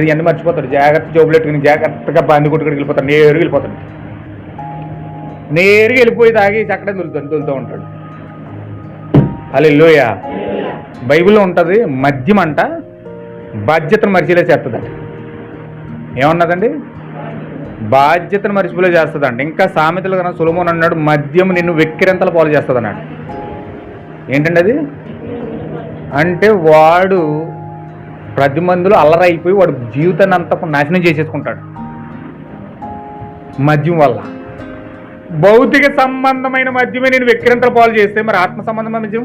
ఇవన్నీ మర్చిపోతాడు. జాగ్రత్త జోబులు పెట్టుకుని జాగ్రత్తగా బంది కొట్టుకుని వెళ్ళిపోతాడు. నేరుగా వెళ్ళిపోయి తాగి చక్కడే దులుతూ ఉంటాడు. హల్లెలూయా. బైబిల్లో ఉంటుంది, మద్యం అంట బాధ్యతను మరిచిలే చేస్తుందంట. ఏమన్నదండి? బాధ్యతను మరిచిపోలే చేస్తుందంట. ఇంకా సామెతలు కన్నా సొలొమోను అన్నాడు, మద్యం నిన్ను వెక్కిరింతల పాలు చేస్తుంది అన్నాడు. ఏంటండి అది? అంటే వాడు 10 మందిలో అల్లరైపోయి వాడు జీవితాన్ని అంతా నాశనం చేసేసుకుంటాడు మద్యం వల్ల. భౌతిక సంబంధమైన మద్యమే నేను వెక్కిరింతల పాలు చేస్తే మరి ఆత్మ సంబంధమైన మద్యం?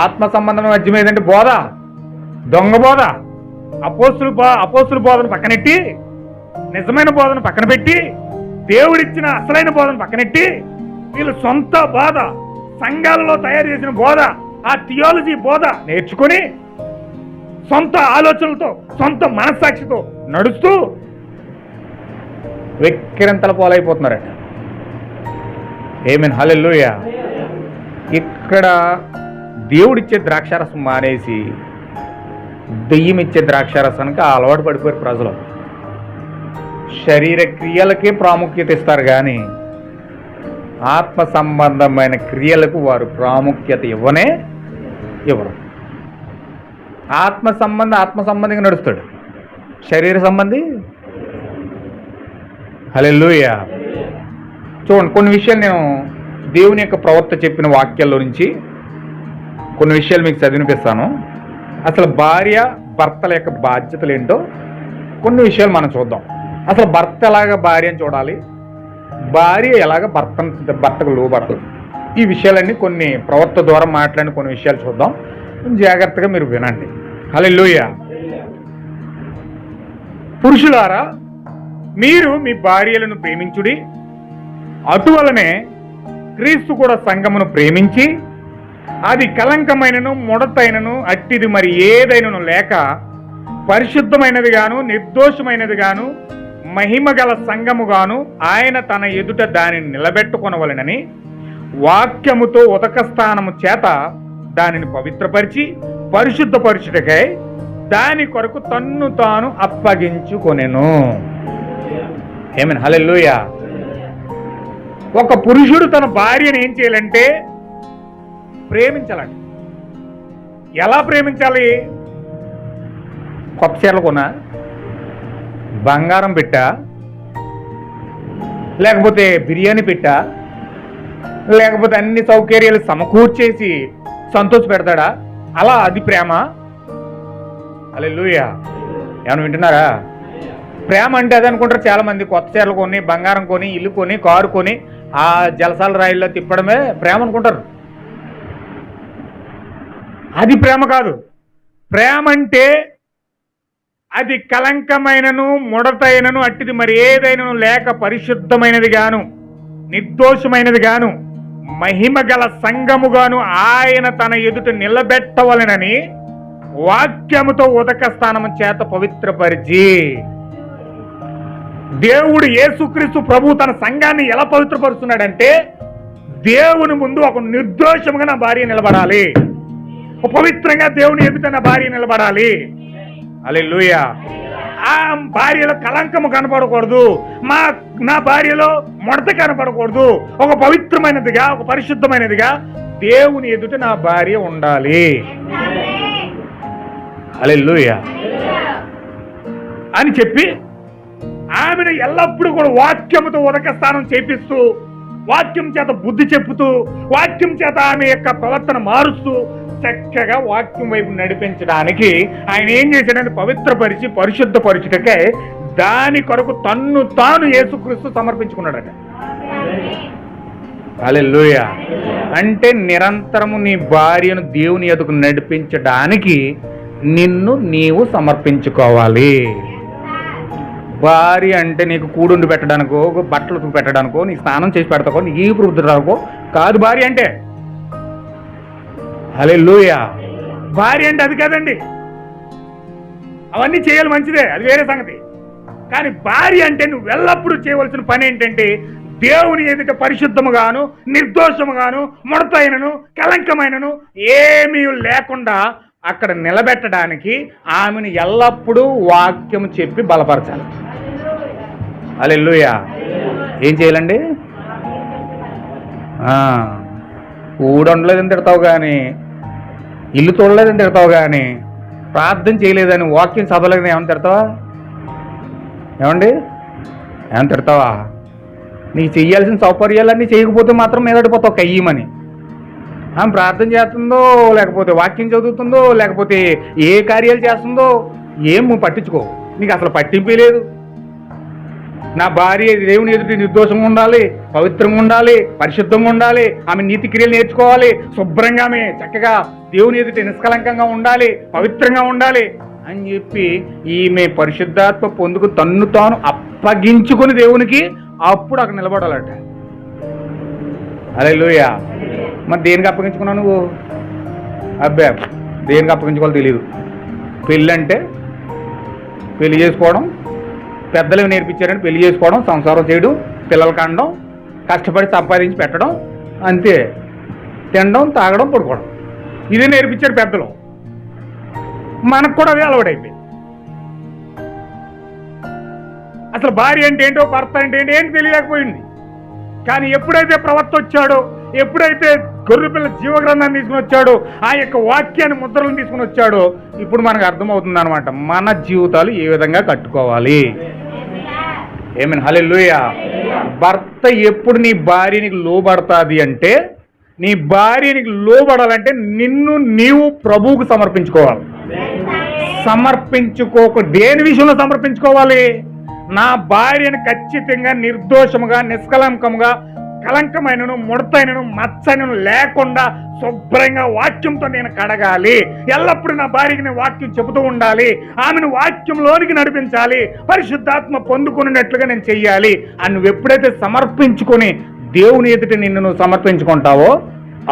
ఆత్మ సంబంధమైన మద్యం ఏదంటే బోధ, దొంగ బోధ, అపోస్తుల బోధను పక్కనెట్టి, నిజమైన బోధను పక్కన పెట్టి, దేవుడిచ్చిన అసలైన బోధను పక్కనెట్టి, వీళ్ళు సొంత బోధ, సంఘాలలో తయారు చేసిన బోధ, ఆ థియాలజీ బోధ నేర్చుకుని సొంత ఆలోచనలతో, సొంత మనస్సాక్షితో నడుస్తూ వెక్కిరింతల పాలైపోతున్నారట. ఆమేన్, హల్లెలూయా. ఇక్కడ దేవుడిచ్చే ద్రాక్షారసం మానేసి దెయ్యం ఇచ్చే ద్రాక్షారసానికి అలవాటు పడిపోయారు ప్రజలు. శరీర క్రియలకే ప్రాముఖ్యత ఇస్తారు కానీ ఆత్మ సంబంధమైన క్రియలకు వారు ప్రాముఖ్యత ఇవ్వరు. ఆత్మ సంబంధిగా నడుస్తాడు, శరీర సంబంధి. హల్లెలూయా. చూడండి, కొన్ని విషయాలు నేను దేవుని యొక్క ప్రవక్త చెప్పిన వాక్యాల్లో నుంచి కొన్ని విషయాలు మీకు చదివినిపిస్తాను. అసలు భార్య భర్తల యొక్క బాధ్యతలు ఏంటో కొన్ని విషయాలు మనం చూద్దాం. అసలు భర్త ఎలాగ భార్యను చూడాలి, భార్య ఎలాగ భర్తకు లోబడతాడు, ఈ విషయాలన్నీ కొన్ని ప్రవక్త ద్వారా మాట్లాడిన కొన్ని విషయాలు చూద్దాం. జాగ్రత్తగా మీరు వినండి. హల్లెలూయా. పురుషులారా, మీరు మీ భార్యలను ప్రేమించుడి, అటువలనే క్రీస్తు కూడా సంఘమును ప్రేమించి అది కలంకమైనను ముడతైనను అట్టిది మరి ఏదైనను లేక పరిశుద్ధమైనది గాను నిర్దోషమైనది గాను మహిమ గల సంఘముగాను ఆయన తన ఎదుట దానిని నిలబెట్టుకొనవలెనని వాక్యముతో ఉదక స్థానము చేత దానిని పవిత్రపరిచి పరిశుద్ధపరచుటకై దాని కొరకు తన్ను తాను అప్పగించుకొనెను. ఆమేన్, హల్లెలూయా. ఒక పురుషుడు తన భార్యను ఏం చేయాలంటే ప్రేమించాలండి. ఎలా ప్రేమించాలి? కొత్త చీరలు కొనా, బంగారం పెట్టా, లేకపోతే బిర్యానీ పెట్టా, లేకపోతే అన్ని సౌకర్యాలు సమకూర్చేసి సంతోష పెడతాడా? అలా అది ప్రేమ? హల్లెలూయా. ఏమైనా వింటున్నారా? ప్రేమ అంటే అది అనుకుంటారు చాలా మంది. కొత్త చీరలు కొని, బంగారం కొని, ఇల్లు కొని, కారు కొని, ఆ జలసాల రాయిల్లో తిప్పడమే ప్రేమ అనుకుంటారు. అది ప్రేమ కాదు. ప్రేమ అంటే అది కలంకమైనను ముడతైనను అట్టిది మరి ఏదైనను లేక పరిశుద్ధమైనది గాను నిర్దోషమైనది గాను మహిమ గల సంఘముగాను ఆయన తన ఎదుట నిలబెట్టవలెనని వాక్యముతో ఉదక స్థానము చేత పవిత్రపరిచి. దేవుడు యేసుక్రీస్తు ప్రభు తన సంఘాన్ని ఎలా పవిత్రపరుస్తున్నాడంటే, దేవుని ముందు ఒక నిర్దోషముగా నా భార్య నిలబడాలి, పవిత్రంగా దేవుని ఎదుట నా భార్య నిలబడాలి. హల్లెలూయా. ఆ భార్యలో కలంకము కనపడకూడదు, నా భార్యలో ముడత కనపడకూడదు. ఒక పవిత్రమైనదిగా, ఒక పరిశుద్ధమైనదిగా దేవుని ఎదుట నా భార్య ఉండాలి. హల్లెలూయా అని చెప్పి ఆమెను ఎల్లప్పుడూ కూడా వాక్యముతో ఉదక స్థానం చేపిస్తూ, వాక్యం చేత బుద్ధి చెప్పుతూ, వాక్యం చేత ఆమె యొక్క ప్రవర్తన మారుస్తూ చక్కగా వాక్యం వైపు నడిపించడానికి ఆయన ఏం చేశాడంటే పవిత్రపరిచి పరిశుద్ధపరచుటకే దాని కొరకు తన్ను తాను యేసుక్రీస్తు సమర్పించుకున్నాడట. హల్లెలూయా. అంటే నిరంతరము నీ భార్యను దేవుని ఎదుగు నడిపించడానికి నిన్ను నీవు సమర్పించుకోవాలి. భార్య అంటే నీకు కూడుండి పెట్టడానికో, బట్టలు పెట్టడానికో, నీకు స్నానం చేసి పెడతాకో, నీకు ఈ వృద్ధురాకో కాదు భార్య అంటే. హల్లెలూయా. భార్య అంటే అది కాదండి. అవన్నీ చేయాలి, మంచిదే, అది వేరే సంగతి. కానీ భార్య అంటే నువ్వు ఎల్లప్పుడూ చేయవలసిన పని ఏంటంటే దేవుని ఎదుట పరిశుద్ధముగాను నిర్దోషముగాను ముడతైనను కలంకమైనను ఏమీ లేకుండా అక్కడ నిలబెట్టడానికి ఆమెను ఎల్లప్పుడూ వాక్యం చెప్పి బలపరచాలి. హల్లెలూయా. ఏం చేయాలండి? ఊడొండలేదని తిడతావు కానీ, ఇల్లు చూడలేదని తిడతావు కానీ, ప్రార్థన చేయలేదని, వాక్యం చదవలేదని ఏమని తిడతావా? ఏమండి, ఏమని తిడతావా? నీకు చెయ్యాల్సిన సౌకర్యాలన్నీ చేయకపోతే మాత్రం మీదడిపోతావు కయ్యమని. ఆమె ప్రార్థన చేస్తుందో, లేకపోతే వాక్యం చదువుతుందో, లేకపోతే ఏ కార్యాలు చేస్తుందో ఏం పట్టించుకో. నీకు అసలు పట్టింపే లేదు. నా భార్య దేవుని ఎదుటి నిర్దోషంగా ఉండాలి, పవిత్రంగా ఉండాలి, పరిశుద్ధంగా ఉండాలి, ఆమె నీతి క్రియలు నేర్చుకోవాలి, శుభ్రంగా ఆమె చక్కగా దేవుని ఎదుటి నిష్కలంకంగా ఉండాలి, పవిత్రంగా ఉండాలి అని చెప్పి ఈమె పరిశుద్ధాత్మ పొందుకు తన్ను తాను అప్పగించుకుని దేవునికి అప్పుడు అక్కడ నిలబడాలట. హల్లెలూయా. మరి దేనికి అప్పగించుకున్నావు నువ్వు? అబ్బే, దేనికి అప్పగించుకోవాలో తెలియదు. పెళ్ళి అంటే పెళ్లి చేసుకోవడం, పెద్దలు నేర్పించారని పెళ్లి చేసుకోవడం, సంసారం చేయడం, పిల్లలు కండడం, కష్టపడి సంపాదించి పెట్టడం, అంతే. తినడం, తాగడం, పడుకోవడం, ఇదే నేర్పించారు పెద్దలు. మనకు కూడా అదే అలవాటైపోయింది. అసలు భార్య అంటే ఏంటో, భర్త అంటే ఏంటి తెలియలేకపోయింది. కానీ ఎప్పుడైతే ప్రవక్త వచ్చాడో, ఎప్పుడైతే గొర్రెపిల్ల జీవగ్రంథాన్ని తీసుకుని వచ్చాడో, ఆ యొక్క వాక్యాన్ని ముద్రలను తీసుకుని వచ్చాడో, ఇప్పుడు మనకు అర్థమవుతుంది అనమాట మన జీవితాలు ఏ విధంగా కట్టుకోవాలి. ఏమైనా హల్లెలూయా. భర్త ఎప్పుడు నీ భార్యనికి లోబడతాది అంటే, నీ భార్యనికి లోబడాలంటే నిన్ను నీవు ప్రభువుకు సమర్పించుకోవాలి. సమర్పించుకోక దేని విషయంలో సమర్పించుకోవాలి? నా భార్యను ఖచ్చితంగా నిర్దోషముగా, నిష్కలంకముగా, కలంకమైనను, ముడతైనను, మచ్చైనను లేకుండా శుభ్రంగా వాక్యంతో నేను కడగాలి. ఎల్లప్పుడూ నా భార్యకి నేను వాక్యం చెబుతూ ఉండాలి, ఆమెను వాక్యంలోనికి నడిపించాలి, పరిశుద్ధాత్మ పొందుకునేటట్లుగా నేను చెయ్యాలి అని నువ్వు ఎప్పుడైతే సమర్పించుకొని దేవుని ఎదుట నిన్ను నువ్వు సమర్పించుకుంటావో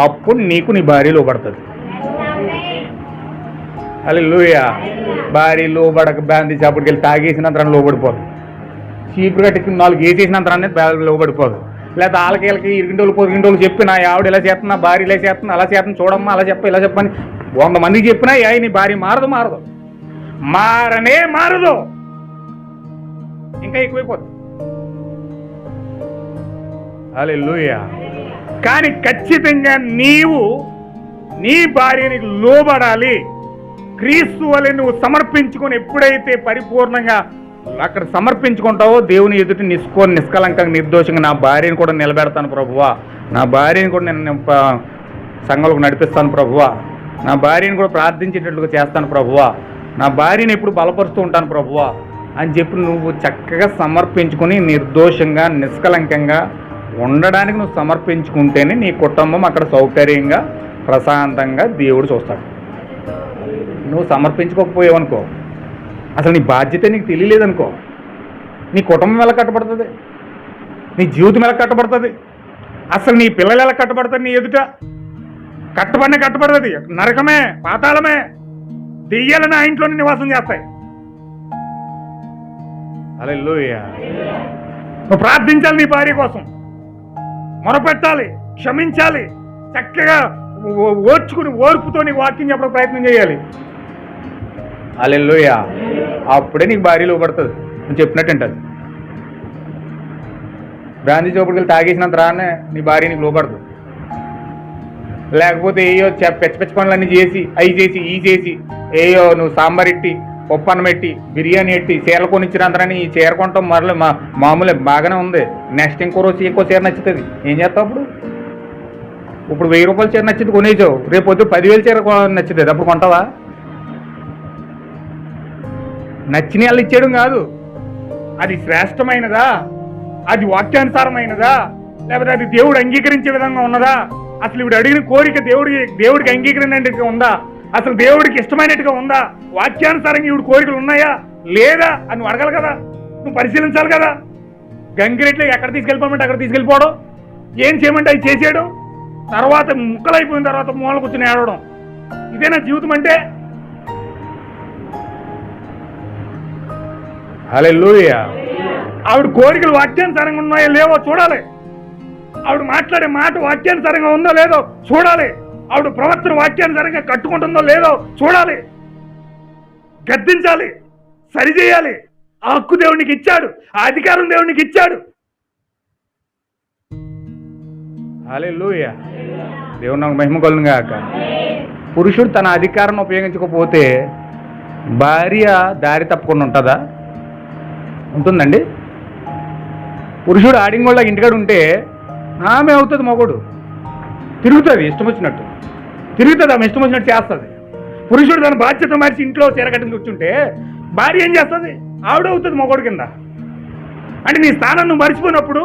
అప్పుడు నీకు నీ భార్య లోబడుతుంది. హల్లెలూయా. భార్య లోబడక బ్యాంది చాపుడికి వెళ్ళి తాగేసినంతరాన్ని లోబడిపోదు. చీపురు గట్టికి 4 వేసేసినంతరాన్ని లోబడిపోదు. లేదా వాళ్ళకి ఇరిగింటోళ్ళు పొరిగింటోళ్ళు చెప్పి నా ఆవిడ ఇలా చేస్తున్నా, భార్య ఇలా చేస్తున్నా, అలా చేస్తున్నా, చూడమ్మా, అలా చెప్ప, ఇలా చెప్పని 100 మందికి చెప్పినా నీ భార్య మారదు మారదు, ఇంకా ఎక్కువైపోతుంది. హల్లెలూయా. కానీ ఖచ్చితంగా నీవు నీ భార్యనికి లోబడాలి. క్రీస్తు వలె నువ్వు సమర్పించుకొని ఎప్పుడైతే పరిపూర్ణంగా అక్కడ సమర్పించుకుంటావో దేవుని ఎదుటి నిష్కలంకంగా, నిర్దోషంగా నా భార్యను కూడా నిలబెడతాను ప్రభువా, నా భార్యను కూడా నేను సంఘంలోకి నడిపిస్తాను ప్రభువా, నా భార్యను కూడా ప్రార్థించేటట్లుగా చేస్తాను ప్రభువా, నా భార్యను ఎప్పుడు బలపరుస్తూ ఉంటాను ప్రభువా అని చెప్పి నువ్వు చక్కగా సమర్పించుకొని నిర్దోషంగా, నిష్కలంకంగా ఉండడానికి నువ్వు సమర్పించుకుంటేనే నీ కుటుంబం అక్కడ సౌకర్యంగా, ప్రశాంతంగా దేవుడు చూస్తాడు. నువ్వు సమర్పించుకోకపోయావనుకో, అసలు నీ బాధ్యత నీకు తెలియలేదనుకో, నీ కుటుంబం ఎలా కట్టబడుతుంది, నీ జీవితం ఎలా కట్టబడుతుంది, అసలు నీ పిల్లలు ఎలా కట్టబడతారు, నీ ఎదుట కట్టబడుతుంది. నరకమే, పాతాళమే, దెయ్యాలని ఆ ఇంట్లోనే నివాసం చేస్తాయి. హల్లెలూయా. నువ్వు ప్రార్థించాలి, నీ భార్య కోసం మొరపెట్టాలి, క్షమించాలి, చక్కగా ఓర్చుకుని ఓర్పుతో నీకు వాక్యం చెప్పడం ప్రయత్నం చేయాలి. హల్లెలూయా. అప్పుడే నీకు భార్య లోబడుతుంది, నువ్వు చెప్పినట్టు ఉంటుంది. బ్రాంతి చోపుడికి తాగేసినంత రానే నీ భార్య నీకు లోబడదు. లేకపోతే ఏయో పెచ్చ పనులన్నీ చేసి, అవి చేసి, ఈ చేసి, ఏయో నువ్వు సాంబార్ ఎట్టి, పప్పు అన్నం పెట్టి, బిర్యానీ ఎట్టి, చీరలు కొనిచ్చినంతరని ఈ చీర కొంటాం మరలే మామూలే బాగానే ఉంది, నెక్స్ట్ ఇంకో రోజు ఇంకో చీర నచ్చుతుంది, ఏం చేస్తావు అప్పుడు? ఇప్పుడు 1000 రూపాయల చీర నచ్చింది కొనేసావు, రేపు పొద్దు 10,000 చీర నచ్చుతుంది, అప్పుడు కొంటావా? నచ్చిన వాళ్ళు ఇచ్చేయడం కాదు, అది శ్రేష్టమైనదా, అది వాక్యానుసారమైనదా, లేకపోతే అది దేవుడు అంగీకరించే విధంగా ఉన్నదా, అసలు ఇవిడు అడిగిన కోరిక దేవుడికి అంగీకరించినట్టుగా ఉందా, అసలు దేవుడికి ఇష్టమైనట్టుగా ఉందా, వాక్యానుసారంగా ఇవిడు కోరికలు ఉన్నాయా లేదా అని నువ్వు అడగాలి కదా, నువ్వు పరిశీలించాలి కదా. గంగిరెట్లో ఎక్కడ తీసుకెళ్ళిపోమంటే అక్కడ తీసుకెళ్ళిపోవడం, ఏం చేయమంటే అది చేసేయడం, తర్వాత ముక్కలైపోయిన తర్వాత మూల కూర్చొని ఏడవడం, ఇదేనా జీవితం అంటే? హల్లెలూయా. ఆవిడ కోరికలు వాక్యానుసారంగా ఉన్నాయో లేవో చూడాలి, ఆవిడ మాట్లాడే మాట వాక్యానుసారంగా ఉందో లేదో చూడాలి. ఆవిడ ప్రవర్తన వాక్యానుసారంగా కట్టుకుంటుందో లేదో చూడాలి, గద్దించాలి, సరిచేయాలి. ఆ హక్కు దేవునికి ఇచ్చాడు, ఆ అధికారం దేవునికి ఇచ్చాడు. హల్లెలూయా. దేవుని నాకు మహిమ కలుగును గాక. పురుషుడు తన అధికారాన్ని ఉపయోగించకపోతే భార్య దారి తప్పకుండా ఉంటుందా? ఉంటుందండి. పురుషుడు ఆడింగోళ్ళ ఇంటికాడ ఉంటే ఆమె అవుతుంది మొగుడు. తిరుగుతుంది ఇష్టం వచ్చినట్టు, తిరుగుతుంది, ఆమె ఇష్టం వచ్చినట్టు చేస్తుంది. పురుషుడు తన బాధ్యత మరిచి ఇంట్లో చీరకట్టుని కూర్చుంటే భార్య ఏం చేస్తుంది? ఆవిడ అవుతుంది మొగుడు కింద. అంటే నీ స్థానాన్ని మర్చిపోయినప్పుడు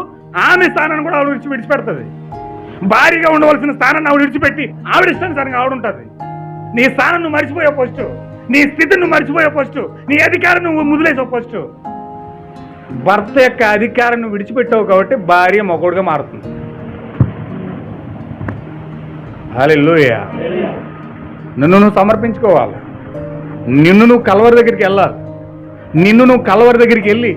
ఆమె స్థానాన్ని కూడా ఆవిడ విడిచిపెడుతుంది. భారీగా ఉండవలసిన స్థానాన్ని ఆవిడ విడిచిపెట్టి ఆవిడ ఇష్టానుసారంగా ఆవిడ ఉంటుంది. నీ స్థానం నువ్వు మర్చిపోయే ఫస్ట్, నీ స్థితిని నువ్వు మర్చిపోయే ఫస్ట్, నీ అధికారం నువ్వు ముదిలేసావు ఫస్ట్. భర్త యొక్క అధికారం నువ్వు విడిచిపెట్టావు కాబట్టి భార్య మొగుడుగా మారుతుంది. హల్లెలూయా. నిన్ను నువ్వు సమర్పించుకోవాలి. నిన్ను నువ్వు కల్వరి దగ్గరికి వెళ్ళాలి. నిన్ను నువ్వు కల్వరి దగ్గరికి వెళ్ళి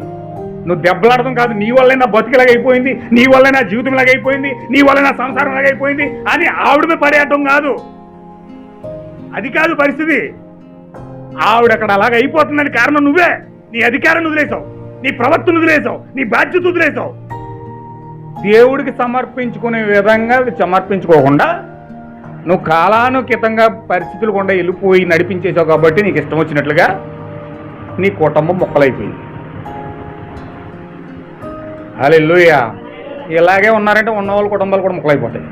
నువ్వు దెబ్బలాడడం కాదు, నీ వల్లే నా బతికిలాగా అయిపోయింది, నీ వల్లే నా జీవితం లాగా అయిపోయింది, నీ వల్ల నా సంసారం లాగా అయిపోయింది అని ఆవిడమే పడేయటం కాదు. అది కాదు పరిస్థితి. ఆవిడ అక్కడ అలాగ అయిపోతుందని కారణం నువ్వే. నీ అధికారాన్ని వదిలేసావు, నీ ప్రవర్తన వదిలేసావు, నీ బాధ్యత వదిలేసావు. దేవుడికి సమర్పించుకునే విధంగా సమర్పించుకోకుండా నువ్వు కాలానుకితంగా పరిస్థితులు కూడా వెళ్ళిపోయి నడిపించేసావు కాబట్టి నీకు ఇష్టం వచ్చినట్లుగా నీ కుటుంబం మొక్కలైపోయింది. హల్లెలూయా. ఇలాగే ఉన్నారంటే ఉన్నవాళ్ళ కుటుంబాలు కూడా మొక్కలైపోతాయి.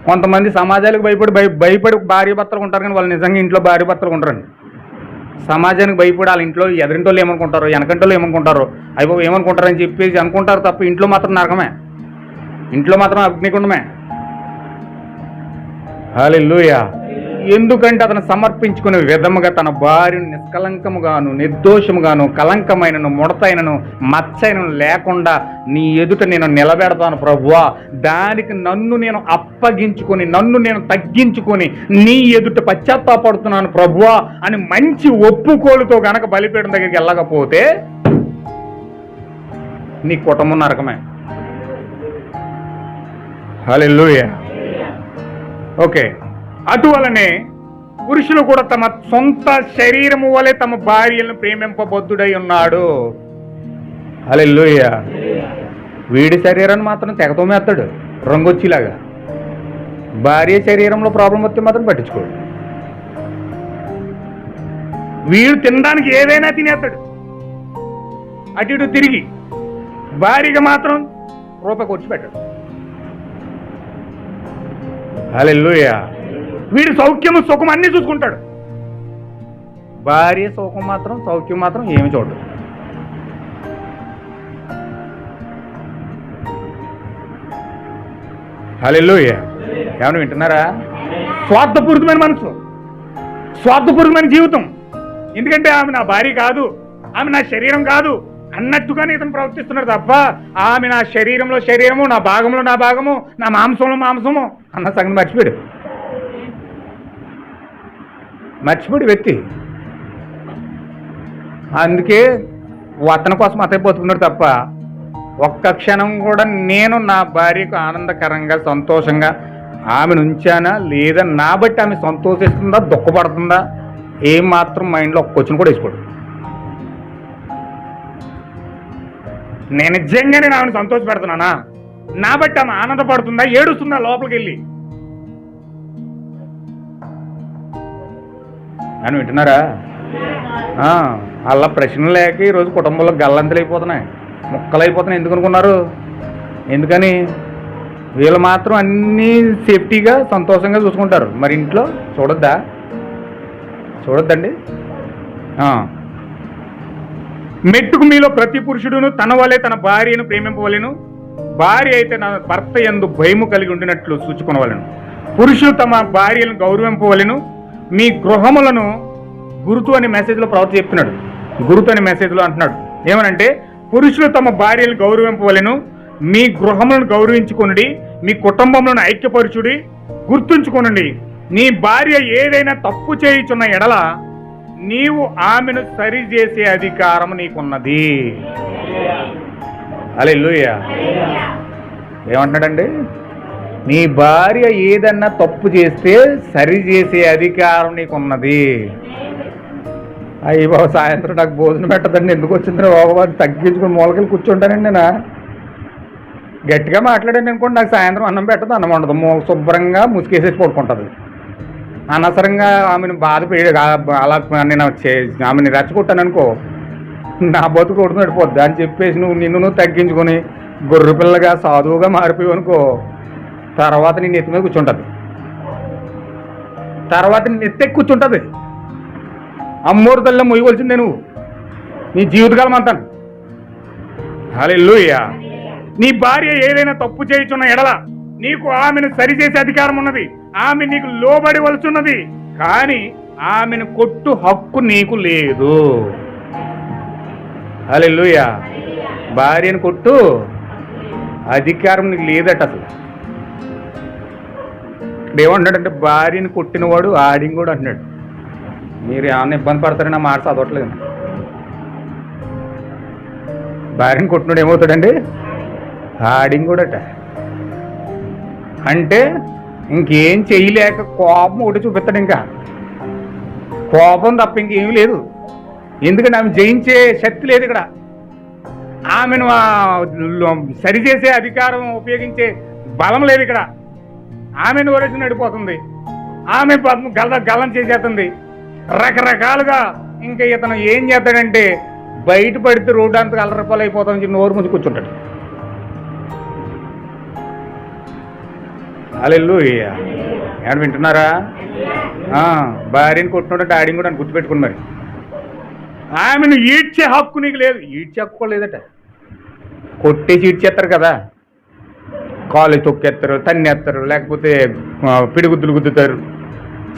కొంతమంది సమాజాలకు భయపడి భార్య భర్తలు ఉంటారు, కానీ వాళ్ళు నిజంగా ఇంట్లో భార్య భర్తలు ఉంటారండి. సమాజానికి భయపడి వాళ్ళ ఇంట్లో ఎదురింటోళ్ళు ఏమనుకుంటారో, వెనకంటోళ్ళు ఏమనుకుంటారో, అయిపో ఏమనుకుంటారని చెప్పేసి అనుకుంటారు తప్ప ఇంట్లో మాత్రం నరకమే, ఇంట్లో మాత్రం అగ్నికుండమే. హల్లెలూయా. ఎందుకంటే అతను సమర్పించుకునే విధముగా తన భార్యను నిష్కలంకముగాను నిర్దోషముగాను కలంకమైనను ముడతైనను మచ్చైనను లేకుండా నీ ఎదుట నేను నిలబెడతాను ప్రభువా, దానికి నన్ను నేను అప్పగించుకొని నన్ను నేను తగ్గించుకొని నీ ఎదుట పశ్చాత్తాపడుతున్నాను ప్రభువా అని మంచి ఒప్పుకోలుతో గనక బలిపీఠం దగ్గరికి వెళ్ళకపోతే నీ కుటుంబం నరకమే. హల్లెలూయా. ఓకే. అటువలనే పురుషులు కూడా తమ సొంత శరీరము వలె తమ భార్యలను ప్రేమింపబద్ధుడై ఉన్నాడు. హల్లెలూయా. వీడి శరీరాన్ని మాత్రం తెగతోమేస్తాడు రంగొచ్చిలాగా. భార్య శరీరంలో ప్రాబ్లం వస్తే మాత్రం పట్టించుకోడు. వీడు తినడానికి ఏదైనా తినేస్తాడు అటు ఇటు తిరిగి, భార్యగా మాత్రం రూపాయి ఖర్చు పెట్టాడు. హల్లెలూయా. వీడు సౌఖ్యము సుఖం అన్ని చూసుకుంటాడు, భార్య సౌఖ్యం మాత్రం ఏమి చూడదు. హల్లెలూయా. ఏమన్నా వింటున్నారా? స్వార్థపూరితమైన మనసు, స్వార్థపూరితమైన జీవితం. ఎందుకంటే ఆమె నా భార్య కాదు, ఆమె నా శరీరం కాదు అన్నట్టుగానే ఇతను ప్రవర్తిస్తున్నాడు తప్ప ఆమె నా శరీరంలో శరీరము, నా భాగంలో నా భాగము, నా మాంసంలో మాంసము అన్న సంగతి మర్చిపోయాడు వ్యక్తి. అందుకే అతని కోసం అతని బతుకున్నాడు తప్ప ఒక్క క్షణం కూడా నేను నా భార్యకు ఆనందకరంగా సంతోషంగా ఆమెను ఉంచానా లేదా, నా బట్టి ఆమె సంతోషిస్తుందా దుఃఖపడుతుందా ఏం మాత్రం మైండ్లో ఒక్క క్వశ్చన్ కూడా వేసుకోడు. నేను నిజంగానే ఆమెను సంతోషపెడుతున్నానా, నా బట్టి ఆమె ఆనందపడుతుందా ఏడుస్తుందా లోపలికి వెళ్ళి అని వింటున్నారా? అలా ప్రశ్నలు లేక ఈరోజు కుటుంబంలో గల్లంతలు అయిపోతున్నాయి, ముక్కలైపోతున్నాయి. ఎందుకు అనుకున్నారు? ఎందుకని వీళ్ళు మాత్రం అన్నీ సేఫ్టీగా సంతోషంగా చూసుకుంటారు, మరి ఇంట్లో చూడొద్దండి. మెట్టుకు మీలో ప్రతి పురుషుడును తన వలె తన భార్యను ప్రేమింపవలెను, భార్య అయితే నా భర్త యందు భయము కలిగి ఉండినట్లు సూచుకొనవలెను. పురుషులు తమ భార్యలను గౌరవింపవలెను. మీ గృహములను గురుతు అనే మెసేజ్లో ప్రవర్తి చెప్తున్నాడు. గురుతు అనే మెసేజ్లో అంటున్నాడు ఏమనంటే, పురుషులు తమ భార్యలను గౌరవింపవలెను, మీ గృహములను గౌరవించుకొనుడి, మీ కుటుంబములను ఐక్యపరచుడి. గుర్తుంచుకొనండి, నీ భార్య ఏదైనా తప్పు చేయుచున్న ఎడల నీవు ఆమెను సరిచేసే అధికారం నీకున్నది. హల్లెలూయా. ఏమంటున్నాడండి? నీ భార్య ఏదన్నా తప్పు చేస్తే సరి చేసే అధికారం నీకున్నది. అయ్యి బాబు సాయంత్రం నాకు భోజనం పెట్టదండి, ఎందుకు వచ్చిందో బాబు అని తగ్గించుకుని మూలకెళ్ళి కూర్చుంటానండి నేను. గట్టిగా మాట్లాడండి అనుకోండి, నాకు సాయంత్రం అన్నం పెట్టదు, అన్నం ఉండదు, శుభ్రంగా ముసుకేసేసి పడుకుంటుంది. అనవసరంగా ఆమెను అలా నేను ఆమెను రెచ్చగొట్టాను అనుకో, నా బతుకు కొడుతూ నడిపోద్ది అని చెప్పేసి నువ్వు తగ్గించుకొని గొర్రె పిల్లగా సాధువుగా మారిపోయావు అనుకో, తర్వాత నేను ఎత్తి మీద కూర్చుంటుంది. తర్వాత నేను ఎత్తెక్కి కూర్చుంటుంది. అమ్మోరు తల్లి మొయ్యవలసిందే నువ్వు నీ జీవితకాలం అంతా. హల్లెలూయా. నీ భార్య ఏదైనా తప్పు చేయుచున్న ఎడల నీకు ఆమెను సరిచేసే అధికారం ఉన్నది. ఆమె నీకు లోబడివలసిన్నది, కానీ ఆమెను కొట్టు హక్కు నీకు లేదు. హల్లెలూయా. భార్యను కొట్టు అధికారం నీకు లేదట. అసలు ఇక్కడ ఏమంటాడంటే భార్యను కొట్టినవాడు ఆడింగ్ కూడా అంటున్నాడు. మీరు ఏమన్నా ఇబ్బంది పడతారని నా మాట చదవట్లేదు. భార్యను కొట్టినాడు ఏమవుతాడండి? ఆడింగ్ కూడా అట. అంటే ఇంకేం చేయలేక కోపం ఒకటి చూపిస్తాడు. ఇంకా కోపం తప్ప ఇంకేమీ లేదు. ఎందుకంటే ఆమె జయించే శక్తి లేదు ఇక్కడ. ఆమెను సరిచేసే అధికారం ఉపయోగించే బలం లేదు ఇక్కడ. ఆమెను వరసి నడిపోతుంది. ఆమె గల్లం చేసేస్తుంది రకరకాలుగా. ఇంకా ఇతను ఏం చేస్తాడంటే బయట పడితే రోడ్డు అంతా అల్లరపాలు అయిపోతామని చెప్పి నోరు ముందు కూర్చుంటాడు. హల్లెలూయా. ఏమన్నా వింటున్నారా? భార్యని కొట్టినోడు డాడీని కూడా అని గుర్తుపెట్టుకుని మరి. ఆమెను ఈడ్చే హక్కు నీకు లేదు. ఈడ్చే హక్కు లేదట. కొట్టేసి ఈడ్చేస్తారు కదా, కాలు తొక్కేస్తారు, తన్నేస్తారు, లేకపోతే పిడిగుద్దులు గుద్దుతారు,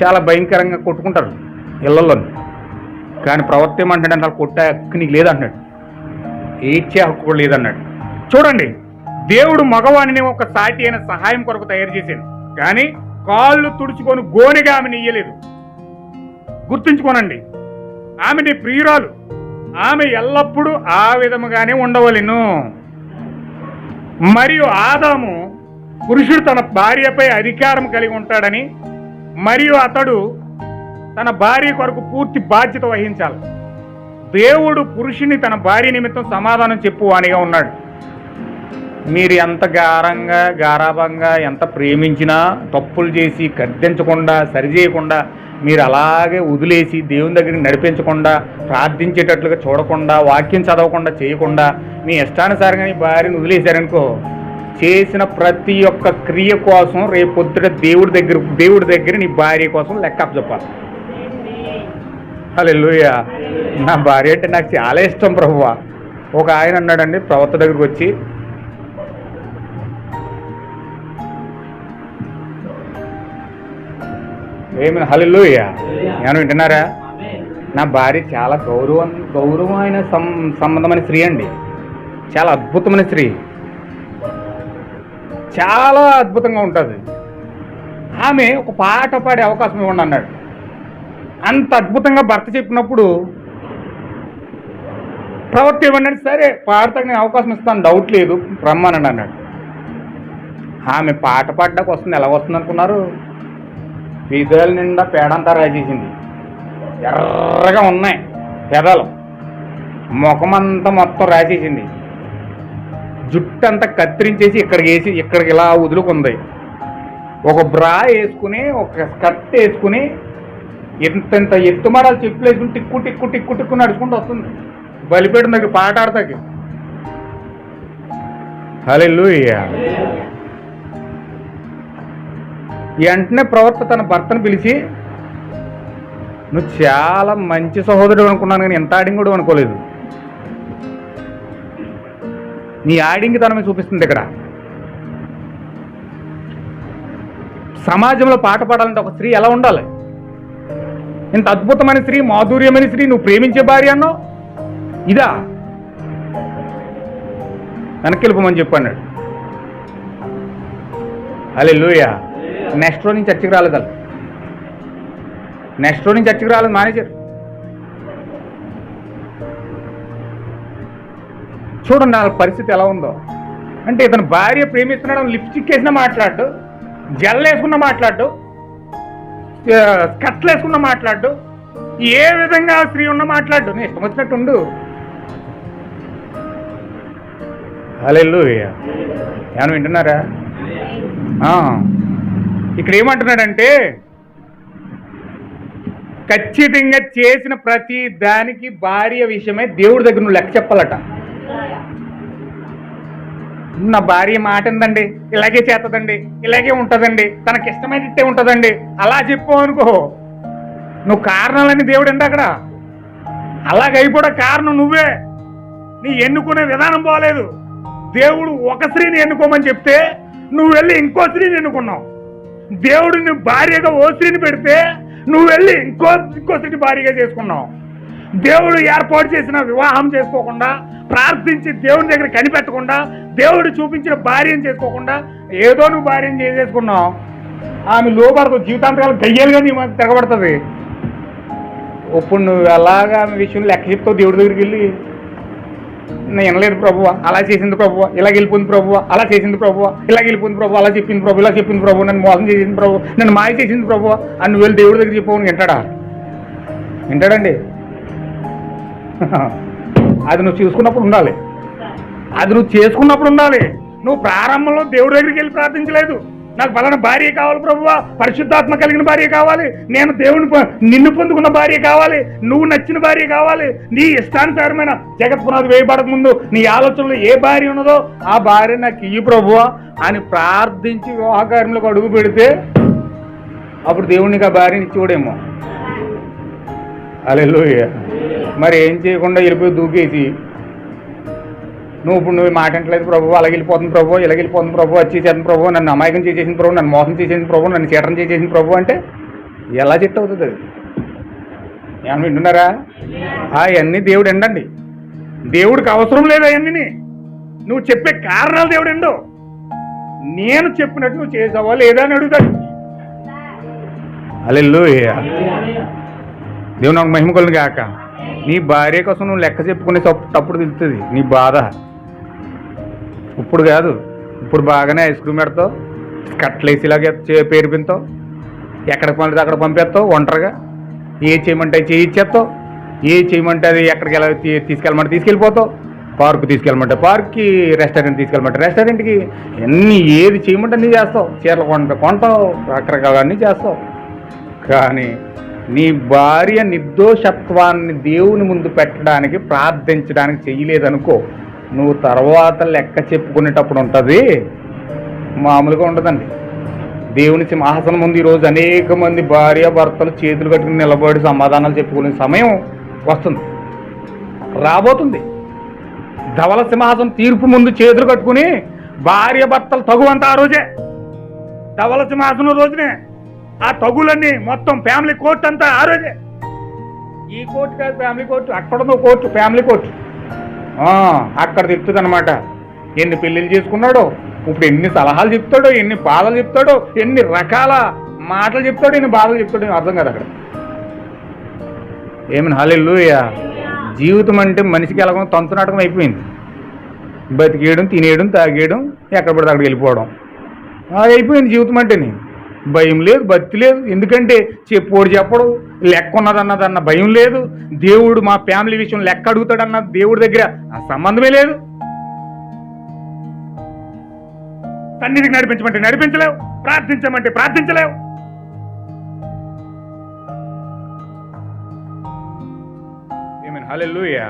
చాలా భయంకరంగా కొట్టుకుంటారు ఇళ్లలో. కానీ ప్రవర్తి ఏమంటాడంటే అలా కొట్టే హక్కు నీకు లేదన్నాడు, ఈడ్చే హక్కు కూడా లేదన్నాడు. చూడండి, దేవుడు మగవాణిని ఒక సాటి అయిన సహాయం కొరకు తయారు చేశాడు, కానీ కాళ్ళు తుడుచుకొని గోనిగా ఆమెను ఇయ్యలేదు. గుర్తుంచుకోనండి, ఆమె నీ ప్రియురాలు. ఆమె ఎల్లప్పుడూ ఆ విధముగానే ఉండవలెను. మరియు ఆదాము పురుషుడు తన భార్యపై అధికారం కలిగి ఉంటాడని, మరియు అతడు తన భార్య కొరకు పూర్తి బాధ్యత వహించాలి. దేవుడు పురుషుని తన భార్య నిమిత్తం సమాధానం చెప్పువానిగా ఉన్నాడు. మీరు ఎంత గారాభంగా ఎంత ప్రేమించినా తప్పులు చేసి గద్దించకుండా సరిచేయకుండా మీరు అలాగే వదిలేసి దేవుని దగ్గరికి నడిపించకుండా ప్రార్థించేటట్లుగా చూడకుండా వాక్యం చదవకుండా చేయకుండా మీ ఇష్టానుసారంగా మీ భార్యను వదిలేశారనుకో, చేసిన ప్రతి ఒక్క క్రియ కోసం రేపు పొద్దుట దేవుడి దగ్గర నీ భార్య కోసం లెక్క చెప్పాలి. హల్లెలూయా. నా భార్య అంటే నాకు చాలా ఇష్టం ప్రభువా. ఒక ఆయన అన్నాడండి ప్రవక్త దగ్గరికి వచ్చి, ఏమైనా హల్లెలూయా ఏమైనా వింటున్నారా? నా భార్య చాలా గౌరవమైన సంబంధమైన స్త్రీ అండి, చాలా అద్భుతమైన స్త్రీ, చాలా అద్భుతంగా ఉంటుంది. ఆమె ఒక పాట పాడే అవకాశం ఇవ్వండి అన్నాడు. అంత అద్భుతంగా భర్త చెప్పినప్పుడు ప్రవక్త ఏమన్నాడు, సరే పాడతాకు నేను అవకాశం ఇస్తాను, డౌట్ లేదు, రమ్మనండి అన్నాడు. ఆమె పాట పాడడానికి వస్తుంది. ఎలా వస్తుంది అనుకున్నారు? పెదాల నిండా పేడంతా రాసేసింది, ఎర్రగా ఉన్నాయి పెదాలు, ముఖమంతా మొత్తం రాసేసింది, జుట్టు అంతా కత్తిరించేసి ఇక్కడికి ఇలా వదులుకుంది. ఒక బ్రా వేసుకుని ఒక స్కర్ట్ వేసుకుని ఇంత ఎత్తుమరాలు చెప్పులు వేసుకుని టిక్కు టిక్కు టిక్కు టిక్కు నడుచుకుంటూ వస్తుంది బలిపేట దగ్గర పాట ఆడతాకి. హల్లెలూయా. వెంటనే ప్రవక్త తన భర్తను పిలిచి, నువ్వు చాలా మంచి సహోదరుడు అనుకున్నాను, కానీ ఎంత ఆడింగుడు అనుకోలేదు. నీ ఆడింగి తనమే చూపిస్తుంది. ఇక్కడ సమాజంలో పాట పాడాలంటే ఒక స్త్రీ ఎలా ఉండాలి? ఇంత అద్భుతమైన స్త్రీ, మాధుర్యమైన స్త్రీ, నువ్వు ప్రేమించే భార్య అన్నావు, ఇదా? వెనక్కి వెళ్ళిపోమని చెప్పన్నాడు. హల్లెలూయా. నెక్స్ట్ రోజు నుంచి చర్చికి రాలేదు. నెక్స్ట్ రోజు నుంచి చర్చికి రాలేదు మేనేజర్. చూడండి వాళ్ళ పరిస్థితి ఎలా ఉందో. అంటే ఇతను భార్య ప్రేమిస్తున్నాడు, లిప్స్టిక్ వేసినా మాట్లాడు, జల్లు వేసుకున్న మాట్లాడు, స్కట్లు వేసుకున్న మాట్లాడు, ఏ విధంగా స్త్రీ ఉన్న మాట్లాడు, నీ ఇష్టం వచ్చినట్టు ఉండు. హల్లెలూయా. ఏమన్నా వింటున్నారా? ఇక్కడ ఏమంటున్నాడంటే ఖచ్చితంగా చేసిన ప్రతి దానికి భార్య విషయమై దేవుడి దగ్గర నువ్వు లెక్క చెప్పాలట. నా భార్య మాట ఉందండి, ఇలాగే చేస్తుందండి, ఇలాగే ఉంటుందండి, తనకి ఇష్టమైనట్టే ఉంటుందండి, అలా చెప్పు అనుకో, నువ్వు కారణాలని దేవుడు అండి అక్కడ. అలాగైపోవడం కారణం నువ్వే. నీ ఎన్నుకునే విధానం బాగలేదు. దేవుడు ఒక స్త్రీని ఎన్నుకోమని చెప్తే నువ్వు వెళ్ళి ఇంకో స్త్రీని ఎన్నుకున్నావు. దేవుడు నువ్వు భార్యగా ఓ స్త్రీని పెడితే నువ్వు వెళ్ళి ఇంకో స్త్రీని భార్యగా చేసుకున్నావు. దేవుడు ఏర్పాటు చేసిన వివాహం చేసుకోకుండా, ప్రార్థించి దేవుని దగ్గర కనిపెట్టకుండా, దేవుడు చూపించిన భార్యను చేసుకోకుండా ఏదో నువ్వు భార్యను చేసేసుకున్నావు. ఆమె లోపడదు, జీవితాంతకాలం గయ్యాలుగా నీ మధ్య తెగబడుతుంది. ఇప్పుడు నువ్వు ఎలాగా ఆమె విషయం లెక్క చెప్తావు దేవుడి దగ్గరికి వెళ్ళి? నేను వినలేదు ప్రభువా, అలా చేసింది ప్రభువా, ఇలా వెళ్ళిపోయింది ప్రభువా, అలా చేసింది ప్రభువా, ఇలా వెళ్ళిపోయింది ప్రభు, అలా చెప్పింది ప్రభు, ఇలా చెప్పింది ప్రభు, నన్ను మోసం చేసింది ప్రభు, నన్ను మాయ చేసింది ప్రభువా అని నువ్వు వెళ్ళి దేవుడి దగ్గర చెప్పవు. వింటాడా? వింటాడండి? అది నువ్వు చూసుకున్నప్పుడు ఉండాలి, అది నువ్వు చేసుకున్నప్పుడు ఉండాలి. నువ్వు ప్రారంభంలో దేవుడి దగ్గరికి వెళ్ళి ప్రార్థించలేదు, నాకు ఫలానా భార్య కావాలి ప్రభువా, పరిశుద్ధాత్మ కలిగిన భార్య కావాలి, నేను నిన్ను పొందుకున్న భార్య కావాలి, నువ్వు నచ్చిన భార్య కావాలి, నీ ఇష్టానుసారమైన జగత్ పునాది వేయబడక ముందు నీ ఆలోచనలో ఏ భార్య ఉన్నదో ఆ భార్య నాకు ఇయ్యి ప్రభువా అని ప్రార్థించి వివాహకార్యంలోకి అడుగు పెడితే అప్పుడు దేవుడికి ఆ భార్యని ఇచ్చివడేమో. హల్లెలూయా. మరి ఏం చేయకుండా వెళ్ళిపోయి దూకేసి నువ్వు మాట అంటలేదు ప్రభు, అలాగే వెళ్ళిపోతుంది ప్రభు, ఇలా వెళ్ళిపోతుంది ప్రభు, వచ్చి చేసిన ప్రభు, నన్ను అమాయకం చేసేసిన ప్రభు, నన్ను మోసం చేసేసిన ప్రభు, నన్ను చీటం చేసేసిన ప్రభు అంటే ఎలా చెట్టు అవుతుంది అది? ఏమన్నా వింటున్నారా? అవన్నీ దేవుడు ఎండండి. దేవుడికి అవసరం లేదు అవన్నీ. నువ్వు చెప్పే కారణాలు దేవుడు ఎండు. నేను చెప్పినట్టు నువ్వు చేసావా లేదా అని అడుగుతాడు. హల్లెలూయా. దేవుడు నాకు మహిమ కలుగును గాక. నీ భార్య కోసం నువ్వు లెక్క చెప్పుకునే తప్పుడు తెలుస్తుంది నీ బాధ. ఇప్పుడు కాదు, ఇప్పుడు బాగానే ఐస్ క్రీమ్ పెడతావు, కట్లేసి ఇలాగే పేరుపింతావు, ఎక్కడికి పంపితే అక్కడ పంపేస్తావు, ఒంటరిగా ఏ చేయమంటే చేయిచ్చేస్తావు, ఏ చేయమంటే అది ఎక్కడికి ఎలా తీసుకెళ్ళమంటే తీసుకెళ్ళిపోతావు, పార్కు తీసుకెళ్ళమంటే పార్క్కి, రెస్టారెంట్ తీసుకెళ్ళమంటే రెస్టారెంట్కి, అన్నీ ఏది చేయమంటే అన్నీ చేస్తావు, చీరలు కొంటావు, రకరకాలన్నీ చేస్తావు. కానీ నీ భార్య నిర్దోషత్వాన్ని దేవుని ముందు పెట్టడానికి ప్రార్థించడానికి చెయ్యలేదనుకో, నువ్వు తర్వాత లెక్క చెప్పుకునేటప్పుడు ఉంటుంది, మామూలుగా ఉండదండి. దేవుని సింహాసనం ముందు ఈరోజు అనేక మంది భార్య భర్తలు చేతులు కట్టుకుని నిలబడి సమాధానాలు చెప్పుకునే సమయం వస్తుంది, రాబోతుంది. ధవల సింహాసనం తీర్పు ముందు చేతులు కట్టుకుని భార్య భర్తలు తగువంతా ఆ రోజే, ధవల సింహాసనం రోజునే. ఆ తగులన్నీ మొత్తం ఫ్యామిలీ కోర్టు అంతా ఆ రోజే. ఈ కోర్టు కాదు ఫ్యామిలీ కోర్టు, అక్కడదో కోర్టు, ఫ్యామిలీ కోర్టు. అక్కడ చెప్తుంది అనమాట. ఎన్ని పెళ్ళిళ్ళు చేసుకున్నాడో, ఇప్పుడు ఎన్ని సలహాలు చెప్తాడో, ఎన్ని బాధలు చెప్తాడో, ఎన్ని రకాల మాటలు చెప్తాడో, ఎన్ని బాధలు చెప్తాడో అర్థం కాదు అక్కడ. ఏమని హల్లెలూయా. జీవితం అంటే మనిషికి ఎలాగో తంతు నాటకం అయిపోయింది. బతికేయడం, తినేయడం, తాగేయడం, ఎక్కడ పడితే అక్కడికి వెళ్ళిపోవడం, అయిపోయింది జీవితం అంటేనే. భయం లేదు, భక్తి లేదు. ఎందుకంటే చెప్పోడు చెప్పడు, లెక్క ఉన్నదన్న భయం లేదు. దేవుడు మా ఫ్యామిలీ విషయం లెక్క అడుగుతాడన్న దేవుడి దగ్గర ఆ సంబంధమే లేదు. సన్నిధికి నడిపించమంటే నడిపించలేవు, ప్రార్థించమంటే ప్రార్థించలేవు. ఆమేన్, హల్లెలూయా.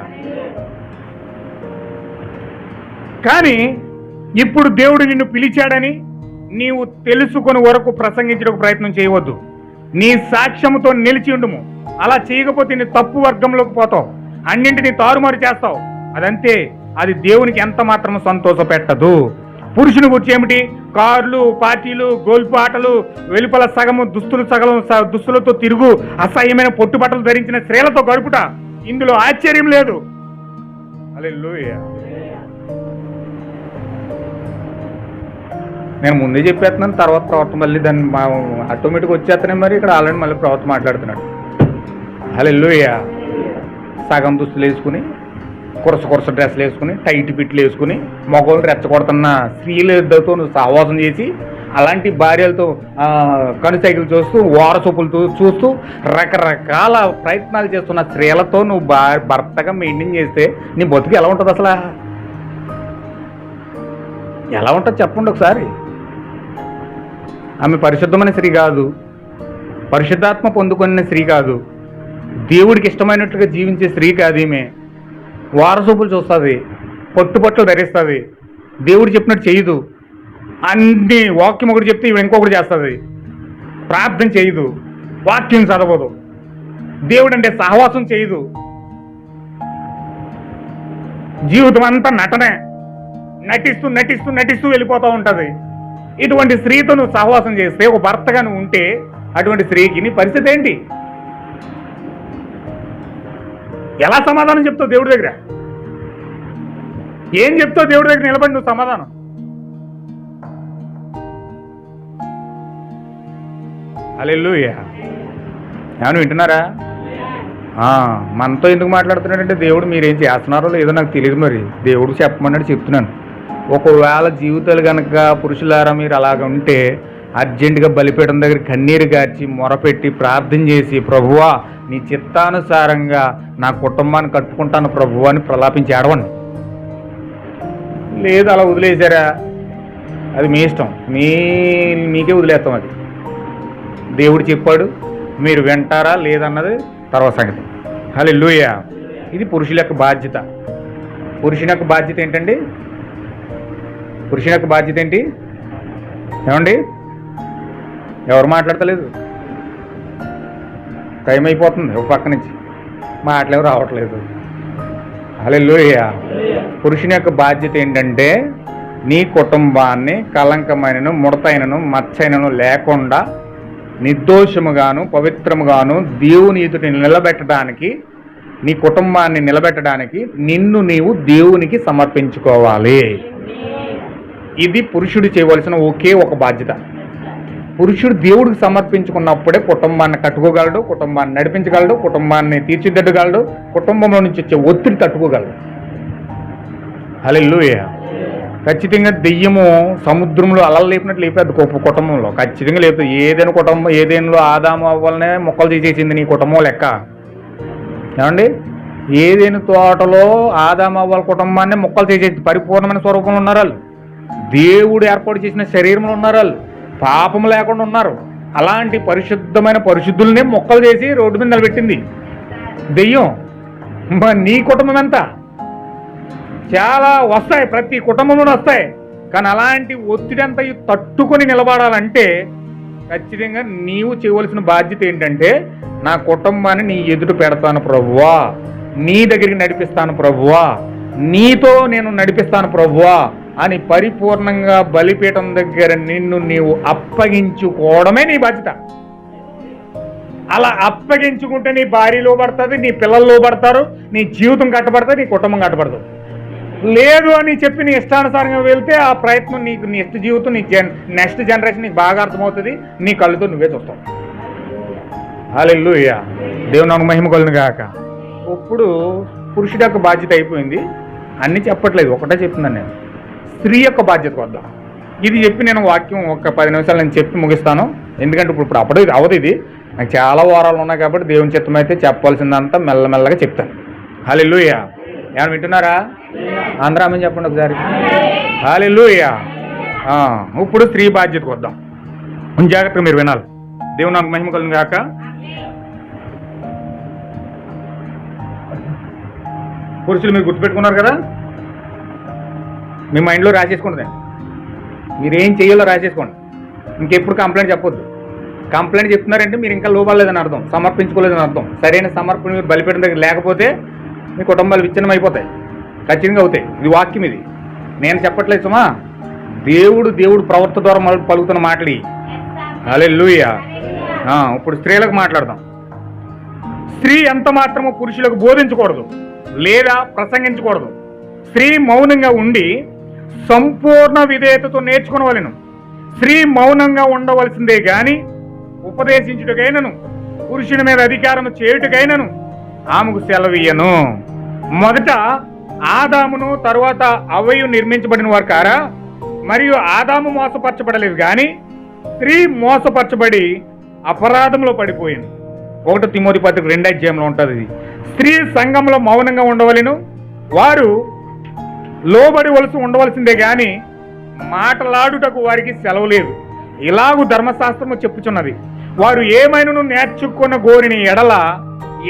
కానీ ఇప్పుడు దేవుడు నిన్ను పిలిచాడని నీవు తెలుసుకుని వరకు ప్రసంగించడానికి ప్రయత్నం చేయవద్దు. నీ సాక్ష్యముతో నిలిచి ఉండుము. అలా చేయకపోతే నీ తప్పు వర్గంలోకి పోతావు, అన్నింటినీ తారుమారు చేస్తావు. అదంతే, అది దేవునికి ఎంత మాత్రం సంతోషపెట్టదు. పురుషుని గురించి ఏమిటి? కార్లు, పార్టీలు, గోల్పు ఆటలు, వెలుపల సగము దుస్తులతో తిరుగు, అసహ్యమైన పొట్టుబట్టలు ధరించిన స్త్రీలతో గడుపుట, ఇందులో ఆశ్చర్యం లేదు. హల్లెలూయా. నేను ముందే చెప్పేస్తున్నాను, తర్వాత ప్రవర్తన మళ్ళీ దాన్ని ఆటోమేటిక్గా వచ్చేస్తున్నాయి. మరి ఇక్కడ ఆల్రెడీ మళ్ళీ ప్రవర్తన మాట్లాడుతున్నాడు. హల్లెలూయా. సగం దుస్తులు వేసుకుని, కురస డ్రెస్సులు వేసుకుని, టైట్ పిట్లు వేసుకుని, మగవాళ్ళు రెచ్చగొడుతున్న స్త్రీలతో నువ్వు సహవాసం చేసి అలాంటి భార్యలతో కనుసైకిల్ చూస్తూ వారసొప్పులతో చూస్తూ రకరకాల ప్రయత్నాలు చేస్తున్న స్త్రీలతో నువ్వు భర్తగా మెయింటైన్ చేస్తే నీ బతుకు ఎలా ఉంటుంది అసలు? ఎలా ఉంటుంది చెప్పండి ఒకసారి. ఆమె పరిశుద్ధమైన స్త్రీ కాదు, పరిశుద్ధాత్మ పొందుకున్న స్త్రీ కాదు, దేవుడికి ఇష్టమైనట్లుగా జీవించే స్త్రీ కాదు. ఈమె వారసొప్పులు చూస్తుంది, పట్టుపట్లు ధరిస్తుంది, దేవుడు చెప్పినట్టు చేయదు, అన్ని వాక్యం ఒకటి చెప్తే ఇవి ఇంకొకటి చేస్తుంది, ప్రార్థన చేయదు, వాక్యం చదవదు, దేవుడు అంటే సహవాసం చేయదు, జీవితం అంతా నటనే, నటిస్తూ నటిస్తూ నటిస్తూ వెళ్ళిపోతూ ఉంటుంది. ఇటువంటి స్త్రీతో నువ్వు సహవాసం చేస్తే, ఒక భర్తగా నువ్వు ఉంటే, అటువంటి స్త్రీకి నీ పరిస్థితి ఏంటి? ఎలా సమాధానం చెప్తావు దేవుడి దగ్గర? ఏం చెప్తావు దేవుడి దగ్గర నిలబడి నువ్వు సమాధానం? హల్లెలూయా. ఏమన్నా వింటున్నారా? మనతో ఎందుకు మాట్లాడుతున్నాడంటే దేవుడు మీరేం చేస్తున్నారో లేదో నాకు తెలియదు, మరి దేవుడు చెప్పమన్నాడు చెప్తున్నాను. ఒకవేళ జీవితాలు కనుక పురుషులారా మీరు అలాగ ఉంటే అర్జెంటుగా బలిపీఠం దగ్గర కన్నీరు గార్చి మొరపెట్టి ప్రార్థన చేసి, ప్రభువా నీ చిత్తానుసారంగా నా కుటుంబాన్ని కట్టుకుంటాను ప్రభువా అని ప్రలాపించి ఏడవండి. లేదు అలా వదిలేశారా, అది మీ ఇష్టం, మీకే వదిలేస్తాం. అది దేవుడు చెప్పాడు, మీరు వింటారా లేదన్నది తర్వాత సంగతి. హల్లెలూయా. ఇది పురుషుల యొక్క బాధ్యత. పురుషుని యొక్క బాధ్యత ఏంటండి? పురుషుని యొక్క బాధ్యత ఏంటి? ఏమండి, ఎవరు మాట్లాడతలేదు? టైం అయిపోతుంది, ఒక పక్క నుంచి మాటలేవు రావట్లేదు. హల్లెలూయా. పురుషుని యొక్క బాధ్యత ఏంటంటే నీ కుటుంబాన్ని కలంకమైనను ముడతైనను మచ్చైనను లేకుండా నిర్దోషముగాను పవిత్రముగాను దేవుని ఎదుట నిలబెట్టడానికి, నీ కుటుంబాన్ని నిలబెట్టడానికి నిన్ను నీవు దేవునికి సమర్పించుకోవాలి. ఇది పురుషుడు చేయవలసిన ఒకే ఒక బాధ్యత. పురుషుడు దేవుడికి సమర్పించుకున్నప్పుడే కుటుంబాన్ని కట్టుకోగలడు, కుటుంబాన్ని నడిపించగలడు, కుటుంబాన్ని తీర్చిదిద్దగలడు, కుటుంబంలో నుంచి వచ్చే ఒత్తిడి తట్టుకోగలడు. హల్లెలూయా. ఖచ్చితంగా దెయ్యము సముద్రంలో అలలు లేపినట్టు లేపేది కుటుంబంలో, ఖచ్చితంగా లేపుతుంది. ఏదైనా కుటుంబం, ఏదైనా ఆదాము అవ్వాలనే మొక్కలు చేసేసింది నీ కుటుంబం లెక్క. ఏమండి, ఏదైనా తోటలో ఆదాము అవ్వాల కుటుంబాన్ని మొక్కలు చేసేది. పరిపూర్ణమైన స్వరూపంలో ఉన్నారు వాళ్ళు, దేవుడు ఏర్పాటు చేసిన శరీరంలో ఉన్నారు వాళ్ళు, పాపం లేకుండా ఉన్నారు. అలాంటి పరిశుద్ధమైన పరిశుద్ధులనే మొక్కలు చేసి రోడ్డు మీద నిలబెట్టింది దెయ్యం. నీ కుటుంబం ఎంత? చాలా వస్తాయి, ప్రతి కుటుంబంలోనే వస్తాయి. కానీ అలాంటి ఒత్తిడి అంతా తట్టుకొని నిలబడాలంటే ఖచ్చితంగా నీవు చేయవలసిన బాధ్యత ఏంటంటే, నా కుటుంబాన్ని నీ ఎదుట పెడతాను ప్రభువా, నీ దగ్గరికి నడిపిస్తాను ప్రభువా, నీతో నేను నడిపిస్తాను ప్రభువా అని పరిపూర్ణంగా బలిపీఠం దగ్గర నిన్ను నీవు అప్పగించుకోవడమే నీ బాధ్యత. అలా అప్పగించుకుంటే నీ భార్య లోబడుతుంది, నీ పిల్లలు లోబడతారు, నీ జీవితం కట్టబడుతుంది, నీ కుటుంబం కట్టబడుతుంది. లేదు అని చెప్పి నీ ఇష్టానుసారంగా వెళ్తే ఆ ప్రయత్నం నీకు నెక్స్ట్ జీవితం, నీ నెక్స్ట్ జనరేషన్ నీకు బాగా అర్థమవుతుంది, నీ కళ్ళతో నువ్వే చూస్తావు. హల్లెలూయా. దేవుని నామమునకు మహిమ కలుగును గాక. ఇప్పుడు పురుషుడి యొక్క బాధ్యత అయిపోయింది, అన్నీ చెప్పట్లేదు, ఒకటే చెప్తున్నాను నేను. స్త్రీ యొక్క బాధ్యతకు వద్దాం. ఇది చెప్పి నేను వాక్యం ఒక 10 నిమిషాలు నేను చెప్పి ముగిస్తాను. ఎందుకంటే ఇప్పుడు అప్పుడే అవదు, ఇది నాకు చాలా వారాలు ఉన్నాయి కాబట్టి దేవుని చిత్తం అయితే చెప్పాల్సిందంతా మెల్లమెల్లగా చెప్తాను. హల్లెలూయా. ఏమన్నా వింటున్నారా? అందరూ ఆమేన్ చెప్పండి ఒకసారి. హల్లెలూయా. ఇప్పుడు స్త్రీ బాధ్యతకు వద్దాం. జాగ్రత్తగా మీరు వినాలి. దేవుని నామమునకు మహిమ కలుగును గాక. పురుషులు మీరు గుర్తుపెట్టుకున్నారు కదా, మీ మైండ్లో రాసేసుకోండి, మీరేం చేయాలో రాసేసుకోండి. ఇంకెప్పుడు కంప్లైంట్ చెప్పొద్దు. కంప్లైంట్ చెప్తున్నారంటే మీరు ఇంకా లోబడలేదని అర్థం, సమర్పించుకోలేదని అర్థం. సరైన సమర్పణ మీరు బలిపీఠం దగ్గర లేకపోతే మీ కుటుంబాలు విచ్ఛిన్నం అయిపోతాయి, ఖచ్చితంగా అవుతాయి. ఇది వాక్యం, ఇది నేను చెప్పట్లేదు సుమా, దేవుడు ప్రవర్త ద్వారా పలుకుతున్న మాటలు. హల్లెలూయా. ఇప్పుడు స్త్రీలకు మాట్లాడదాం. స్త్రీ ఎంత మాత్రమో పురుషులకు బోధించకూడదు లేదా ప్రసంగించకూడదు. స్త్రీ మౌనంగా ఉండి సంపూర్ణ విధేయతతో నేర్చుకునవలెను. స్త్రీ మౌనంగా ఉండవలసిందే గాని ఉపదేశించుటకైనను పురుషుని మీద అధికారం చేయుటకైనను ఆమెకు సెలవియ్యను. మొదట ఆదామును తరువాత హవ్వయు నిర్మించబడిన వారు కారా? మరియు ఆదాము మోసపరచబడలేదు, కానీ స్త్రీ మోసపరచబడి అపరాధంలో పడిపోయింది. 1 తిమోతి పత్రిక 2వ అధ్యాయంలో ఉంటుంది ఇది. స్త్రీ సంఘంలో మౌనంగా ఉండవలెను, వారు లోబడివలసి ఉండవలసిందే గాని మాటలాడుటకు వారికి సెలవు లేదు. ఇలాగూ ధర్మశాస్త్రము చెప్పుచున్నది, వారు ఏమైనను నేర్చుకున్న గోరిని ఎడల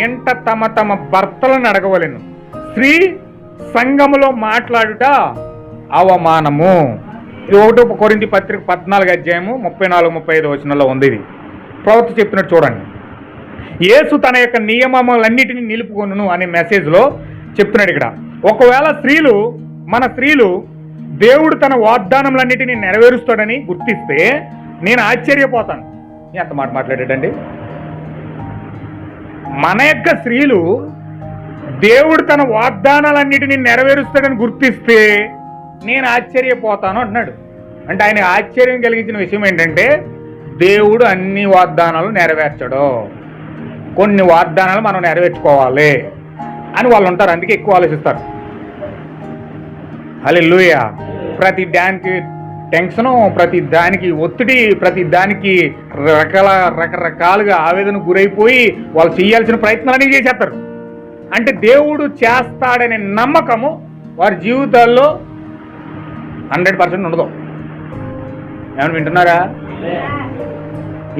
ఎంట తమ తమ భర్తలను అడగవలెను. స్త్రీ సంఘములో మాట్లాడుట అవమానము. ఇది 1 కొరింథీ పత్రిక 14వ అధ్యాయము 34-35 వచనంలో ఉంది. ఇది ప్రవక్త చెప్తున్నట్టు చూడండి. యేసు తన యొక్క నియమములన్నిటినీ నిలుపుకొనును అనే మెసేజ్లో చెప్తున్నాడు ఇక్కడ. ఒకవేళ మన స్త్రీలు దేవుడు తన వాగ్దానములన్నిటినీ నెరవేరుస్తాడని గుర్తిస్తే నేను ఆశ్చర్యపోతాను. ఎంత మాట మాట్లాడాడండి. మన యొక్క స్త్రీలు దేవుడు తన వాగ్దానాలన్నిటినీ నెరవేరుస్తాడని గుర్తిస్తే నేను ఆశ్చర్యపోతాను అంటున్నాడు. అంటే ఆయన ఆశ్చర్యం కలిగించిన విషయం ఏంటంటే దేవుడు అన్ని వాగ్దానాలు నెరవేర్చడు, కొన్ని వాగ్దానాలు మనం నెరవేర్చుకోవాలి అని వాళ్ళు ఉంటారు. అందుకే ఎక్కువ ఆలోచిస్తారు. హల్లెలూయా. ప్రతి దానికి టెన్షను, ప్రతి దానికి ఒత్తిడి, ప్రతి దానికి రకరకాలుగా ఆవేదన గురైపోయి వాళ్ళు చేయాల్సిన ప్రయత్నాలన్నీ చేసేస్తారు. అంటే దేవుడు చేస్తాడనే నమ్మకము వారి జీవితాల్లో 100% ఉండదు. ఏమని వింటున్నారా?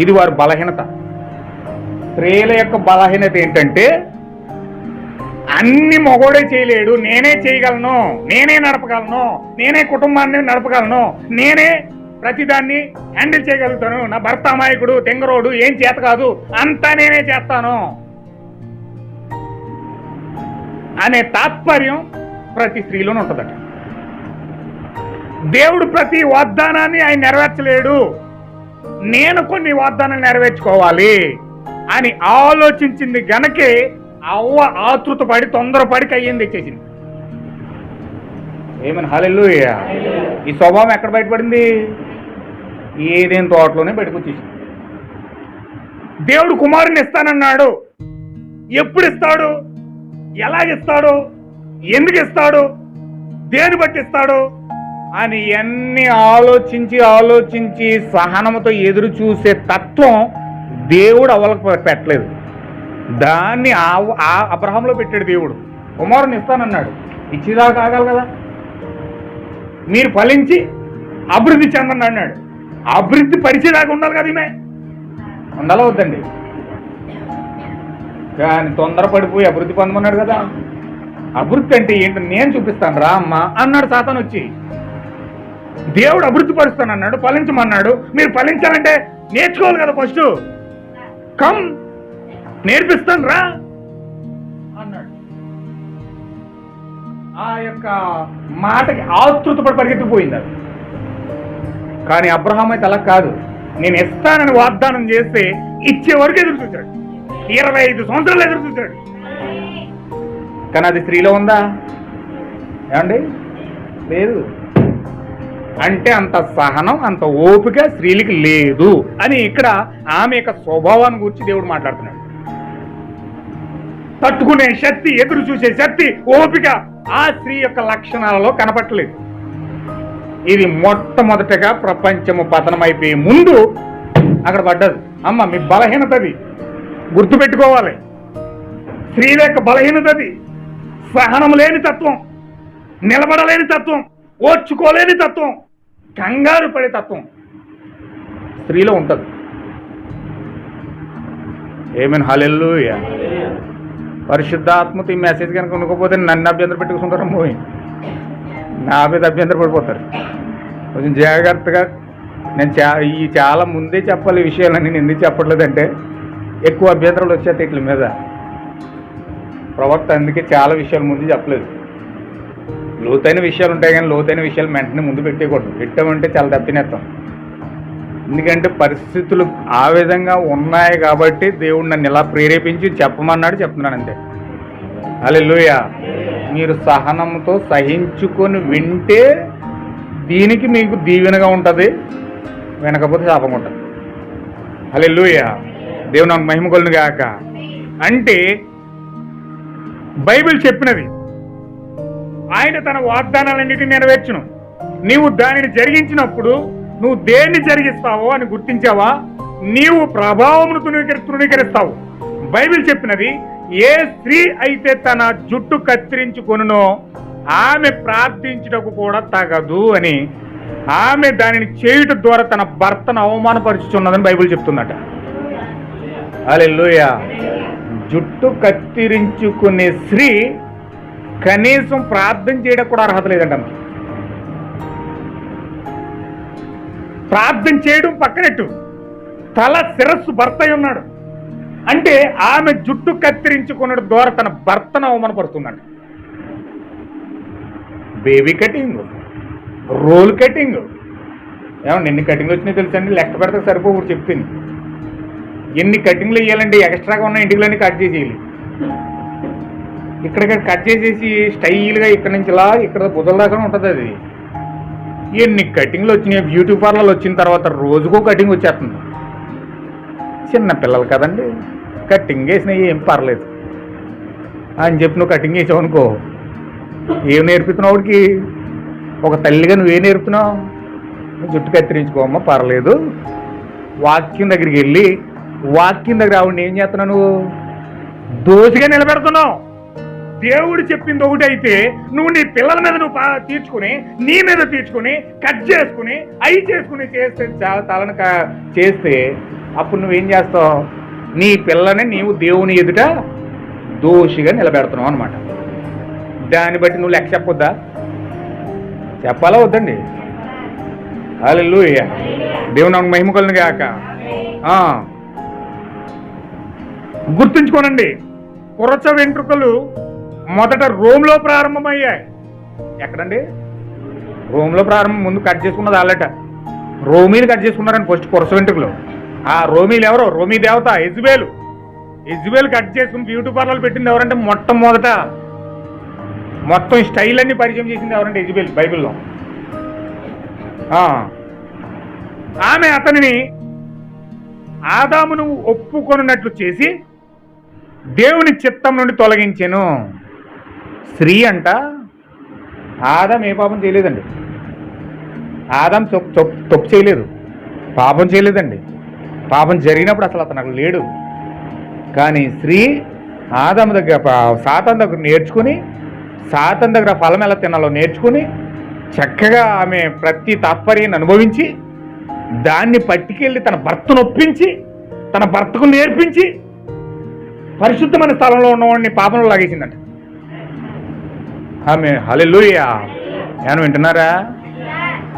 ఇది వారి బలహీనత. స్త్రీల యొక్క బలహీనత ఏంటంటే అన్ని మగోడే చేయలేడు, నేనే చేయగలను, నేనే నడపగలను, నేనే కుటుంబాన్ని నడపగలను, నేనే ప్రతిదాన్ని హ్యాండిల్ చేయగలుగుతాను, నా భర్త అమాయకుడు, తెంగరోడు, ఏం చేత కాదు, అంతా నేనే చేస్తాను అనే తాత్పర్యం ప్రతి స్త్రీలోనే ఉంటుందట. దేవుడు ప్రతి వాగ్దానాన్ని ఆయన నెరవేర్చలేడు, నేను కొన్ని వాగ్దానాలు నెరవేర్చుకోవాలి అని ఆలోచించింది గనకే అవ్వ ఆతృతపడి తొందరపడి కయ్యింది తెచ్చేసింది. ఏమని హల్లెలూయా. ఈ స్వభావం ఎక్కడ బయటపడింది? ఏదేం తోటలోనే బయటకు వచ్చేసింది. దేవుడు కుమారుని ఇస్తానన్నాడు. ఎప్పుడు ఇస్తాడు, ఎలాగిస్తాడు, ఎందుకు ఇస్తాడు, దేని బట్టి ఇస్తాడు అని అన్ని ఆలోచించి సహనముతో ఎదురు చూసే తత్వం దేవుడు అవ్వలకు పెట్టలేదు. దాన్ని అబ్రహాంలో పెట్టాడు. దేవుడు కుమారుని ఇస్తానన్నాడు, ఇచ్చేదాకా కాగలరు కదా. మీరు ఫలించి అభివృద్ధి చెందండి అన్నాడు. అభివృద్ధి పరిచేదాకా ఉండాలి కదా, ఈమె ఉండాలా వద్దండి. కానీ తొందరపడిపోయి అభివృద్ధి పొందమన్నాడు కదా. అభివృద్ధి అంటే ఏంటో నేను చూపిస్తాను రా అమ్మ అన్నాడు సాతాను వచ్చి. దేవుడు అభివృద్ధి పరుస్తానన్నాడు, ఫలించమన్నాడు. మీరు ఫలించాలంటే నేర్చుకోవాలి కదా, ఫస్ట్ కమ్ నేర్పిస్తాను రా అన్నాడు. ఆ యొక్క మాటకి ఆతృతపడి పరిగెత్తిపోయింది అది. కానీ అబ్రహాం అయితే అలా కాదు. నేను ఇస్తానని వాగ్దానం చేస్తే ఇచ్చే వరకు ఎదురు చూశాడు. 25 సంవత్సరాలు ఎదురు చూశాడు. కానీ అది స్త్రీలో ఉందా ఏమండి? లేదు. అంటే అంత సహనం, అంత ఓపిక స్త్రీలకి లేదు అని ఇక్కడ ఆమె యొక్క స్వభావాన్ని గురించి దేవుడు మాట్లాడుతున్నాడు. తట్టుకునే శక్తి, ఎదురు చూసే శక్తి, ఓపిక ఆ స్త్రీ యొక్క లక్షణాలలో కనపట్టలేదు. ఇది మొట్టమొదటగా ప్రపంచము పతనమైపోయే ముందు అక్కడ పడ్డది. అమ్మ మీ బలహీనతది గుర్తుపెట్టుకోవాలి. స్త్రీల యొక్క బలహీనతది సహనం లేని తత్వం, నిలబడలేని తత్వం, ఓర్చుకోలేని తత్వం, కంగారు పడే తత్వం స్త్రీలో ఉంటుంది. ఏమేన్ హల్లెలూయా. పరిశుద్ధాత్మతో ఈ మెసేజ్ కనుక ఉండకపోతే నన్ను అభ్యంతర పెట్టుకుంటారు, పోయి నా మీద అభ్యంతర పడిపోతారు. కొంచెం జాగ్రత్తగా నేను చాలా ముందే చెప్పాలి ఈ విషయాలన్నీ. నేను ఎందుకు చెప్పట్లేదంటే ఎక్కువ అభ్యంతరాలు వచ్చేది ఇట్ల మీద. ప్రవక్త అందుకే చాలా విషయాలు ముందు చెప్పలేదు. లోతైన విషయాలు ఉంటాయి కానీ లోతైన విషయాలు వెంటనే ముందు పెట్టేయకూడదు. పెట్టామంటే చాలా దెబ్బతినేస్తాం. ఎందుకంటే పరిస్థితులు ఆ విధంగా ఉన్నాయి కాబట్టి దేవుడు నన్ను ఇలా ప్రేరేపించి చెప్పమన్నాడు, చెప్తున్నాను అంతే. హల్లెలూయా. మీరు సహనంతో సహించుకొని వింటే దీనికి మీకు దీవెనగా ఉంటుంది, వినకపోతే శాపం ఉంటుంది. హల్లెలూయా. దేవుడు నాకు మహిమ కలుగును గాక. అంటే బైబిల్ చెప్పినది ఆయన తన వాగ్దానాలన్నిటిని నెరవేర్చును. నీవు దానిని జరిగించినప్పుడు నువ్వు దేన్ని జరిగిస్తావో అని గుర్తించావా? నీవు ప్రభావమును తృణీకరిస్తావు. బైబిల్ చెప్పినది, ఏ స్త్రీ అయితే తన జుట్టు కత్తిరించుకొనునో ఆమె ప్రార్థించుటకు కూడా తగదు అని. ఆమె దానిని చేయుట ద్వారా తన భర్తను అవమానపరుచుచున్నదని బైబిల్ చెప్తుందట. హల్లెలూయా. జుట్టు కత్తిరించుకునే స్త్రీ కనీసం ప్రార్థన చేయడం కూడా అర్హత లేదంట. ప్రార్థన చేయడం పక్కనెట్టు, తల శిరస్సు భర్త అయి ఉన్నాడు అంటే ఆమె జుట్టు కత్తిరించుకున్న ద్వారా తన భర్తను అవమానపడుతుందంట. బేబీ కటింగ్, రోల్ కటింగ్, ఏమన్నా ఎన్ని కటింగ్లు వచ్చినాయి తెలుసండి? లెక్క పెడితే సరిపోకూడదు చెప్పింది. ఎన్ని కటింగ్లు వేయాలంటే ఎక్స్ట్రాగా ఉన్న ఇంటికి కట్ చేసేయాలి. ఇక్కడ కట్ చేసేసి స్టైల్గా ఇక్కడ నుంచి ఇలా ఇక్కడ బుధల దాకా ఉంటుంది. అది ఎన్ని కటింగ్లు వచ్చినాయి. బ్యూటీ పార్లర్లు వచ్చిన తర్వాత రోజుకో కటింగ్ వచ్చేస్తుంది. చిన్న పిల్లలు కదండి, కటింగ్ వేసినాయి ఏం పర్లేదు అని చెప్పి నువ్వు కటింగ్ వేసావు అనుకో, ఏం నేర్పుతున్నావు వాడికి? ఒక తల్లిగా నువ్వేం నేర్పుతున్నావు? నువ్వు జుట్టు కత్తిరించుకోమ్మా పర్లేదు. వాక్యం దగ్గరికి వెళ్ళి వాక్యం దగ్గర ఆవిడని ఏం చేస్తున్నావు? నువ్వు దోషిగా నిలబెడుతున్నావు. దేవుడు చెప్పింది ఒకటి అయితే నువ్వు నీ పిల్లల మీద నువ్వు తీర్చుకుని, నీ మీద తీర్చుకుని, కట్ చేసుకుని, అవి చేసుకుని చేస్తే చాలా తలను చేస్తే అప్పుడు నువ్వేం చేస్తావు? నీ పిల్లని నీవు దేవుని ఎదుట దోషిగా నిలబెడుతున్నావు అనమాట. దాన్ని బట్టి నువ్వు లెక్క చెప్పొద్దా? చెప్పాలా వద్దండి? హల్లెలూయా. దేవుని నామమునకు మహిమ కలుగును గాక. గుర్తుంచుకోనండి, పురచ వెంట్రుకలు మొదట రోమ్లో ప్రారంభమయ్యాయి. ఎక్కడండి? రోమ్లో ప్రారంభం. ముందు కట్ చేసుకున్నది వాళ్ళట. రోమీలు కట్ చేసుకున్నారని ఫస్ట్ పురచ వెంట్రుకలు. ఆ రోమీలు ఎవరో? రోమీ దేవత యెజబెలు. యెజబెలు కట్ చేసుకుని బ్యూటీ పార్లర్లు పెట్టింది ఎవరంటే మొట్టమొదట మొత్తం స్టైల్ అన్ని పరిచయం చేసింది ఎవరంటే యెజబెలు బైబిల్లో. ఆమె అతనిని ఆదామును ఒప్పుకొనున్నట్లు చేసి దేవుని చిత్తం నుండి తొలగించెను. స్త్రీ అంట ఆదాం ఏ పాపం చేయలేదండి. ఆదాం తప్పు చేయలేదు, పాపం చేయలేదండి. పాపం జరిగినప్పుడు అసలు అతను అక్కడ లేడు. కానీ స్త్రీ ఆదాము దగ్గర సాతాను దగ్గర నేర్చుకుని, సాతాను దగ్గర ఫలం ఎలా తినాలో నేర్చుకుని, చక్కగా ఆమె ప్రతి తాత్పర్యాన్ని అనుభవించి దాన్ని పట్టుకెళ్ళి తన భర్తను ఒప్పించి, తన భర్తకు నేర్పించి పరిశుద్ధమైన స్థలంలో ఉన్నవాడిని పాపంలో లాగేసిందంట ఆమె. హల్లెలూయా. ఏమన్నా వింటున్నారా?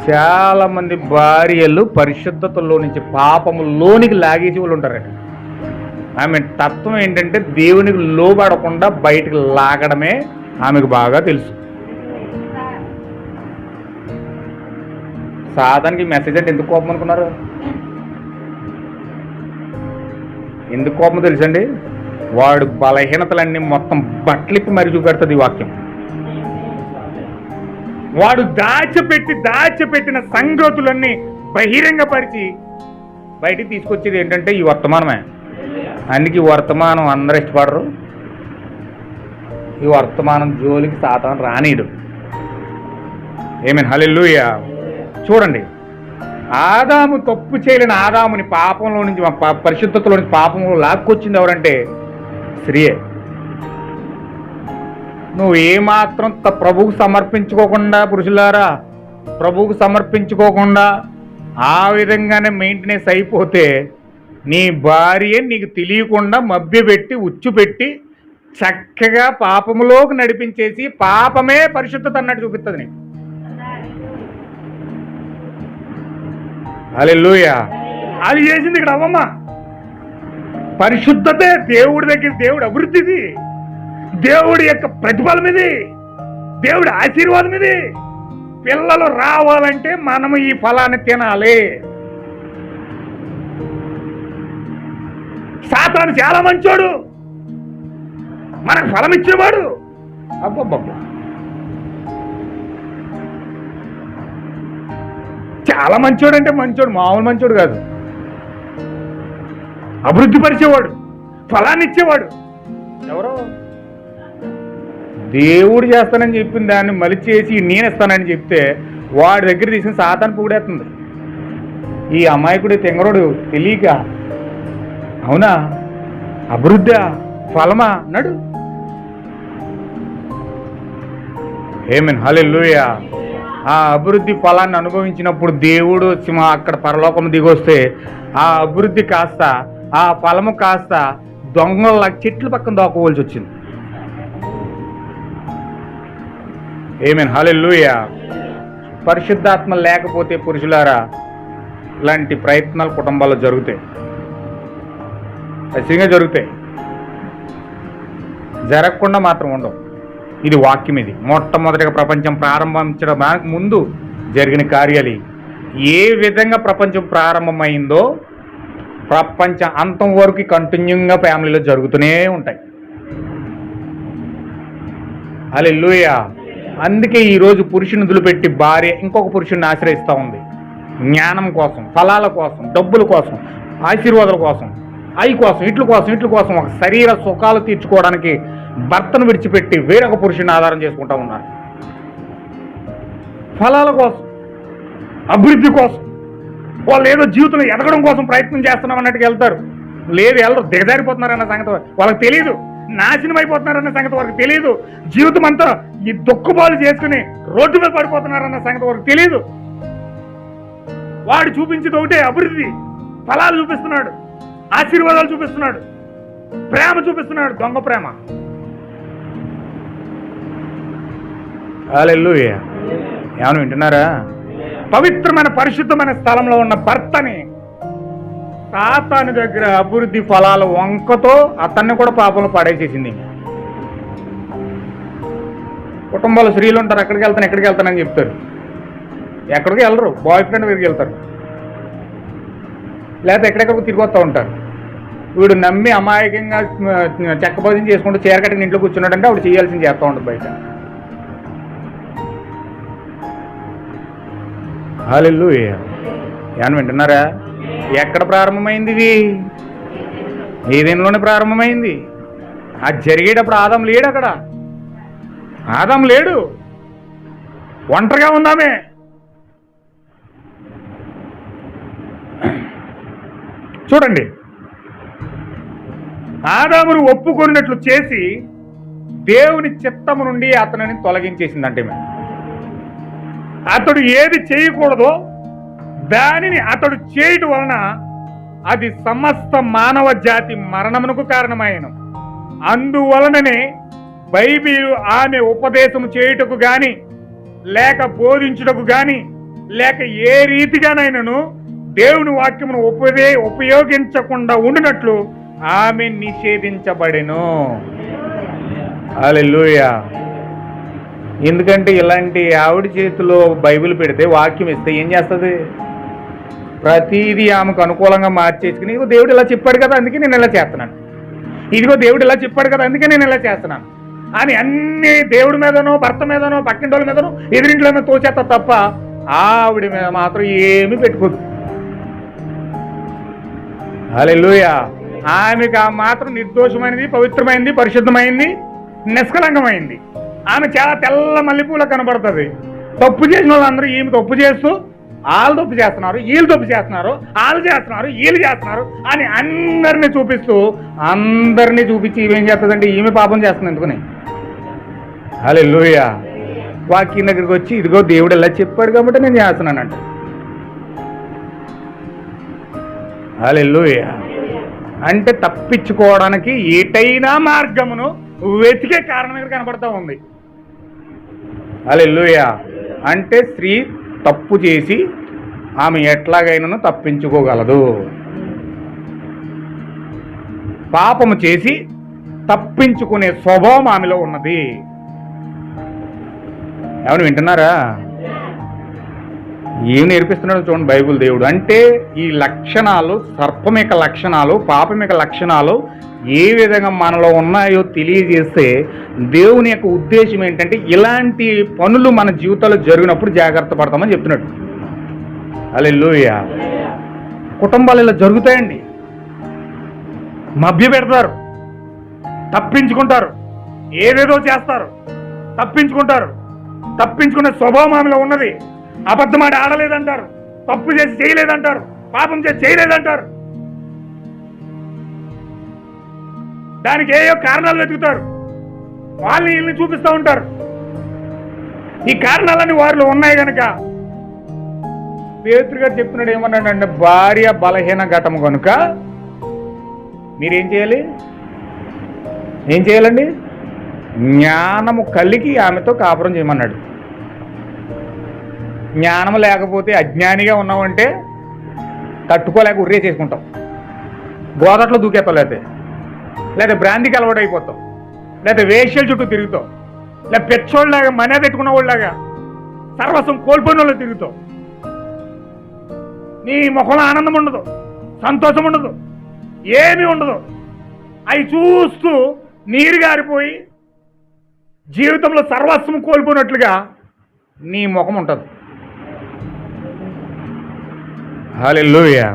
చాలా మంది భార్యలు పరిశుద్ధతలో నుంచి పాపములోనికి లాగేసి వాళ్ళు ఉంటారట. ఆమె తత్వం ఏంటంటే దేవునికి లోబడకుండా బయటకు లాగడమే ఆమెకు బాగా తెలుసు. సాధారణకి మెసేజ్ అంటే ఎందుకు కోపం అనుకున్నారు? ఎందుకు కోపం తెలుసండి? వాడు బలహీనతలన్నీ మొత్తం బట్టలిప్పి మరి చూపెడుతుంది ఈ వాక్యం. వాడు దాచిపెట్టిన సంగతులన్నీ బహిరంగపరిచి బయటికి తీసుకొచ్చేది ఏంటంటే ఈ వర్తమానమే. అందుకే ఈ వర్తమానం అందరూ ఇష్టపడరు. ఈ వర్తమానం జోలికి సాతాను రానీడు. ఆమేన్. హల్లెలూయా. చూడండి, ఆదాము తప్పు చేయలేని ఆదాముని పాపంలో నుంచి పరిశుద్ధతలో నుంచి పాపంలో లాక్కొచ్చింది ఎవరంటే స్త్రీయే. నువ్వు ఏమాత్రం ప్రభువుకు సమర్పించుకోకుండా, పురుషులారా ప్రభువుకు సమర్పించుకోకుండా ఆ విధంగానే మెయింటెనెన్స్ అయిపోతే నీ భార్య నీకు తెలియకుండా మభ్యపెట్టి ఉచ్చుపెట్టి చక్కగా పాపములోకి నడిపించేసి పాపమే పరిశుద్ధత అన్నట్టు చూపిస్తుంది నీకు. హల్లెలూయా. అది చేసింది ఇక్కడ అవ్వమ్మ. పరిశుద్ధతే దేవుడి దగ్గర, దేవుడి అభివృద్ధిది, దేవుడి యొక్క ప్రతిఫలం ఇది, దేవుడి ఆశీర్వాదం ఇది. పిల్లలు రావాలంటే మనము ఈ ఫలాన్ని తినాలి. సాతాను చాలా మంచోడు, మనకు ఫలం ఇచ్చేవాడు. అబ్బబ్బబ్బ, చాలా మంచోడు అంటే మంచోడు, మామూలు మంచోడు కాదు. అభివృద్ధి పరిచేవాడు, ఫలాన్ని ఇచ్చేవాడు. ఎవరో దేవుడు చేస్తానని చెప్పిన దాన్ని మలిచేసి నేనేస్తానని చెప్తే వాడి దగ్గర తీసుకుని సాతాను పూడేస్తుంది. ఈ అమాయకుడు తెంగరోడు తెలియక, అవునా అభివృద్ధి ఫలమా అన్నాడు. ఆమేన్, హల్లెలూయా. ఆ అభివృద్ధి ఫలాన్ని అనుభవించినప్పుడు దేవుడు వచ్చి అక్కడ పరలోకం దిగొస్తే ఆ అభివృద్ధి కాస్త, ఆ ఫలము కాస్త దొంగల చెట్ల పక్కన దోకోవాల్సి వచ్చింది. ఆమేన్, హల్లెలూయా. పరిశుద్ధాత్మ లేకపోతే పురుషులారా ఇలాంటి ప్రయత్నాలు కుటుంబాల్లో జరుగుతాయి, ఖచ్చితంగా జరుగుతాయి. జరగకుండా మాత్రం ఉండవు. ఇది వాక్యం. ఇది మొట్టమొదటిగా ప్రపంచం ప్రారంభించడానికి ముందు జరిగిన కార్యాలు. ఏ విధంగా ప్రపంచం ప్రారంభమైందో ప్రపంచ అంతం వరకు కంటిన్యూగా ఫ్యామిలీలో జరుగుతూనే ఉంటాయి. హల్లెలూయా. అందుకే ఈరోజు పురుషుని వదిలిపెట్టి భార్య ఇంకొక పురుషుని ఆశ్రయిస్తూ ఉంది. జ్ఞానం కోసం, ఫలాల కోసం, డబ్బుల కోసం, ఆశీర్వాదాల కోసం, అయి కోసం, ఇట్ల కోసం ఒక శరీర సుఖాలు తీర్చుకోవడానికి భర్తను విడిచిపెట్టి వేరొక పురుషుని ఆధారం చేసుకుంటూ ఉన్నారు. ఫలాల కోసం, అభివృద్ధి కోసం, వాళ్ళు ఏదో జీవితంలో ఎదగడం కోసం ప్రయత్నం చేస్తున్నాం అన్నట్టుగా వెళ్తారు. లేదు, వెళ్ళరు, దిగజారిపోతున్నారన్న సంగతి వాళ్ళకి తెలియదు. నాశనం అయిపోతున్నారన్న సంగతి వాళ్ళకి తెలియదు. జీవితం అంతా ఈ దుఃఖపాలు చేసుకుని రోడ్డు మీద పడిపోతున్నారన్న సంగతి వాళ్ళకి తెలియదు. వాడు చూపించేది ఒకటే, అభివృద్ధి, ఫలాలు చూపిస్తున్నాడు, ఆశీర్వాదాలు చూపిస్తున్నాడు, ప్రేమ చూపిస్తున్నాడు, దొంగ ప్రేమ. హల్లెలూయా. ఏమన్నా వింటున్నారా? పవిత్రమైన పరిశుద్ధమైన స్థలంలో ఉన్న భర్తని సాతాను దగ్గర అభివృద్ధి ఫలాల వంకతో అతన్ని కూడా పాపంలో పడేసేసింది. కుటుంబాలు స్త్రీలు ఉంటారు, ఎక్కడికి వెళ్తానని చెప్తారు, ఎక్కడికి వెళ్ళరు, బాయ్ ఫ్రెండ్ దగ్గరికి వెళ్తారు, లేకపోతే ఎక్కడెక్కడికి తిరిగి వస్తూ ఉంటారు. వీడు నమ్మి అమాయకంగా చెక్క భోజనం చేసుకుంటూ చీరకట్టిన ఇంట్లో కూర్చున్నాడంటే ఆవిడ చేయాల్సింది చేస్తూ ఉంటుంది బయట. హల్లెలూయా. ఏమన్నా వింటున్నారా? ఎక్కడ ప్రారంభమైంది ఇది? ఏదేనిలోనే ప్రారంభమైంది. అది జరిగేటప్పుడు ఆదాం లేడు, అక్కడ ఆదాం లేడు, ఒంటరిగా ఉందామే. చూడండి, ఆదామును ఒప్పుకొన్నట్లు చేసి దేవుని చిత్తము నుండి అతనిని తొలగించేసిందంటే అతడు ఏది చేయకూడదో దానిని అతడు చేయటం వలన అది సమస్త మానవ జాతి మరణమునకు కారణమైన. అందువలననే బైబిల్ ఆమె ఉపదేశం చేయుటకు గాని లేక బోధించుటకు గాని లేక ఏ రీతిగానైనాను దేవుని వాక్యమును ఉపయోగించకుండా ఉండినట్లు ఆమె నిషేధించబడెను. హల్లెలూయా. ఎందుకంటే ఇలాంటి ఆవిడ చేతిలో బైబిల్ పెడితే, వాక్యం ఇస్తే ఏం చేస్తుంది? ప్రతిదీ ఆమెకు అనుకూలంగా మార్చేసుకుని, ఇదిగో దేవుడు ఇలా చెప్పాడు కదా అందుకే నేను ఇలా చేస్తున్నాను, ఇదిగో దేవుడు ఇలా చెప్పాడు కదా అందుకే నేను ఇలా చేస్తున్నాను అని అన్ని దేవుడి మీదనో, భర్త మీదనో, పక్కింటోళ్ళ మీదనో, ఎదురింట్లో మీద తోచేస్తా తప్ప ఆవిడ మీద మాత్రం ఏమీ పెట్టుకోదు. హల్లెలూయా. ఆమెకు ఆ మాత్రం నిర్దోషమైనది, పవిత్రమైంది, పరిశుద్ధమైంది, నిష్కలంకమైంది. ఆమె చాలా తెల్ల మల్లెపూల కనబడుతుంది. తప్పు చేసిన వాళ్ళందరూ ఈమె తప్పు చేస్తూ, వాళ్ళు తప్పు చేస్తున్నారు, వీళ్ళు తప్పు చేస్తున్నారు, వాళ్ళు చేస్తున్నారు, వీళ్ళు చేస్తున్నారు అని అందరినీ చూపించి ఈమెం చేస్తుందంటే ఈమె పాపం చేస్తుంది ఎందుకని. హల్లెలూయా. వాక్యం దగ్గరికి వచ్చి, ఇదిగో దేవుడు ఎలా చెప్పాడు కాబట్టి నేను చేస్తున్నానంట. హల్లెలూయా. అంటే తప్పించుకోవడానికి ఏటైనా మార్గమును వెతికే కారణం ఇక్కడ కనబడతా ఉంది. హల్లెలూయా. అంటే స్త్రీ తప్పు చేసి ఆమె ఎట్లాగైనా తప్పించుకోగలదు. పాపము చేసి తప్పించుకునే స్వభావం ఆమెలో ఉన్నది. ఏమని వింటున్నారా? ఏం నేర్పిస్తున్నాడు చూడండి బైబిల్ దేవుడు. అంటే ఈ లక్షణాలు, సర్పం యొక్క లక్షణాలు, పాపం యొక్క లక్షణాలు ఏ విధంగా మనలో ఉన్నాయో తెలియజేస్తే దేవుని యొక్క ఉద్దేశం ఏంటంటే ఇలాంటి పనులు మన జీవితాల్లో జరిగినప్పుడు జాగ్రత్త పడతామని చెప్తున్నాడు. హల్లెలూయా. కుటుంబాలు ఇలా జరుగుతాయండి. మభ్య పెడతారు, తప్పించుకుంటారు, ఏదేదో చేస్తారు, తప్పించుకుంటారు. తప్పించుకునే స్వభావం ఆమెలో ఉన్నది. అబద్ధమాట ఆడలేదంటారు, తప్పు చేసి చేయలేదంటారు, పాపం చేసి చేయలేదంటారు. దానికి ఏయో కారణాలు వెతుకుతారు, వాళ్ళని వీళ్ళని చూపిస్తూ ఉంటారు. ఈ కారణాలన్నీ వారిలో ఉన్నాయి కనుక పేతురు గారు చెప్తున్నాడు ఏమన్నాడంటే, భార్య బలహీన ఘటము కనుక మీరేం చేయాలి? ఏం చేయాలండి? జ్ఞానము కలిగి ఆమెతో కాపురం చేయమన్నాడు. జ్ఞానం లేకపోతే అజ్ఞానిగా ఉన్నామంటే తట్టుకోలేక ఉర్రే చేసుకుంటాం, గోదట్లో దూకేస్తాం, లేదా బ్రాంతికి అలవాటు అయిపోతాం, లేదా వేష్యల చుట్టూ తిరుగుతాం, లేదా పెచ్చోళ్ళలాగా మనే పెట్టుకున్న వాళ్ళలాగా సర్వస్వం కోల్పోయిన వాళ్ళు తిరుగుతాం. నీ ముఖంలో ఆనందం ఉండదు, సంతోషం ఉండదు, ఏమీ ఉండదు. అవి చూస్తూ నీరు గారిపోయి జీవితంలో సర్వస్వం కోల్పోయినట్లుగా నీ ముఖం ఉంటుంది. హల్లెలూయా.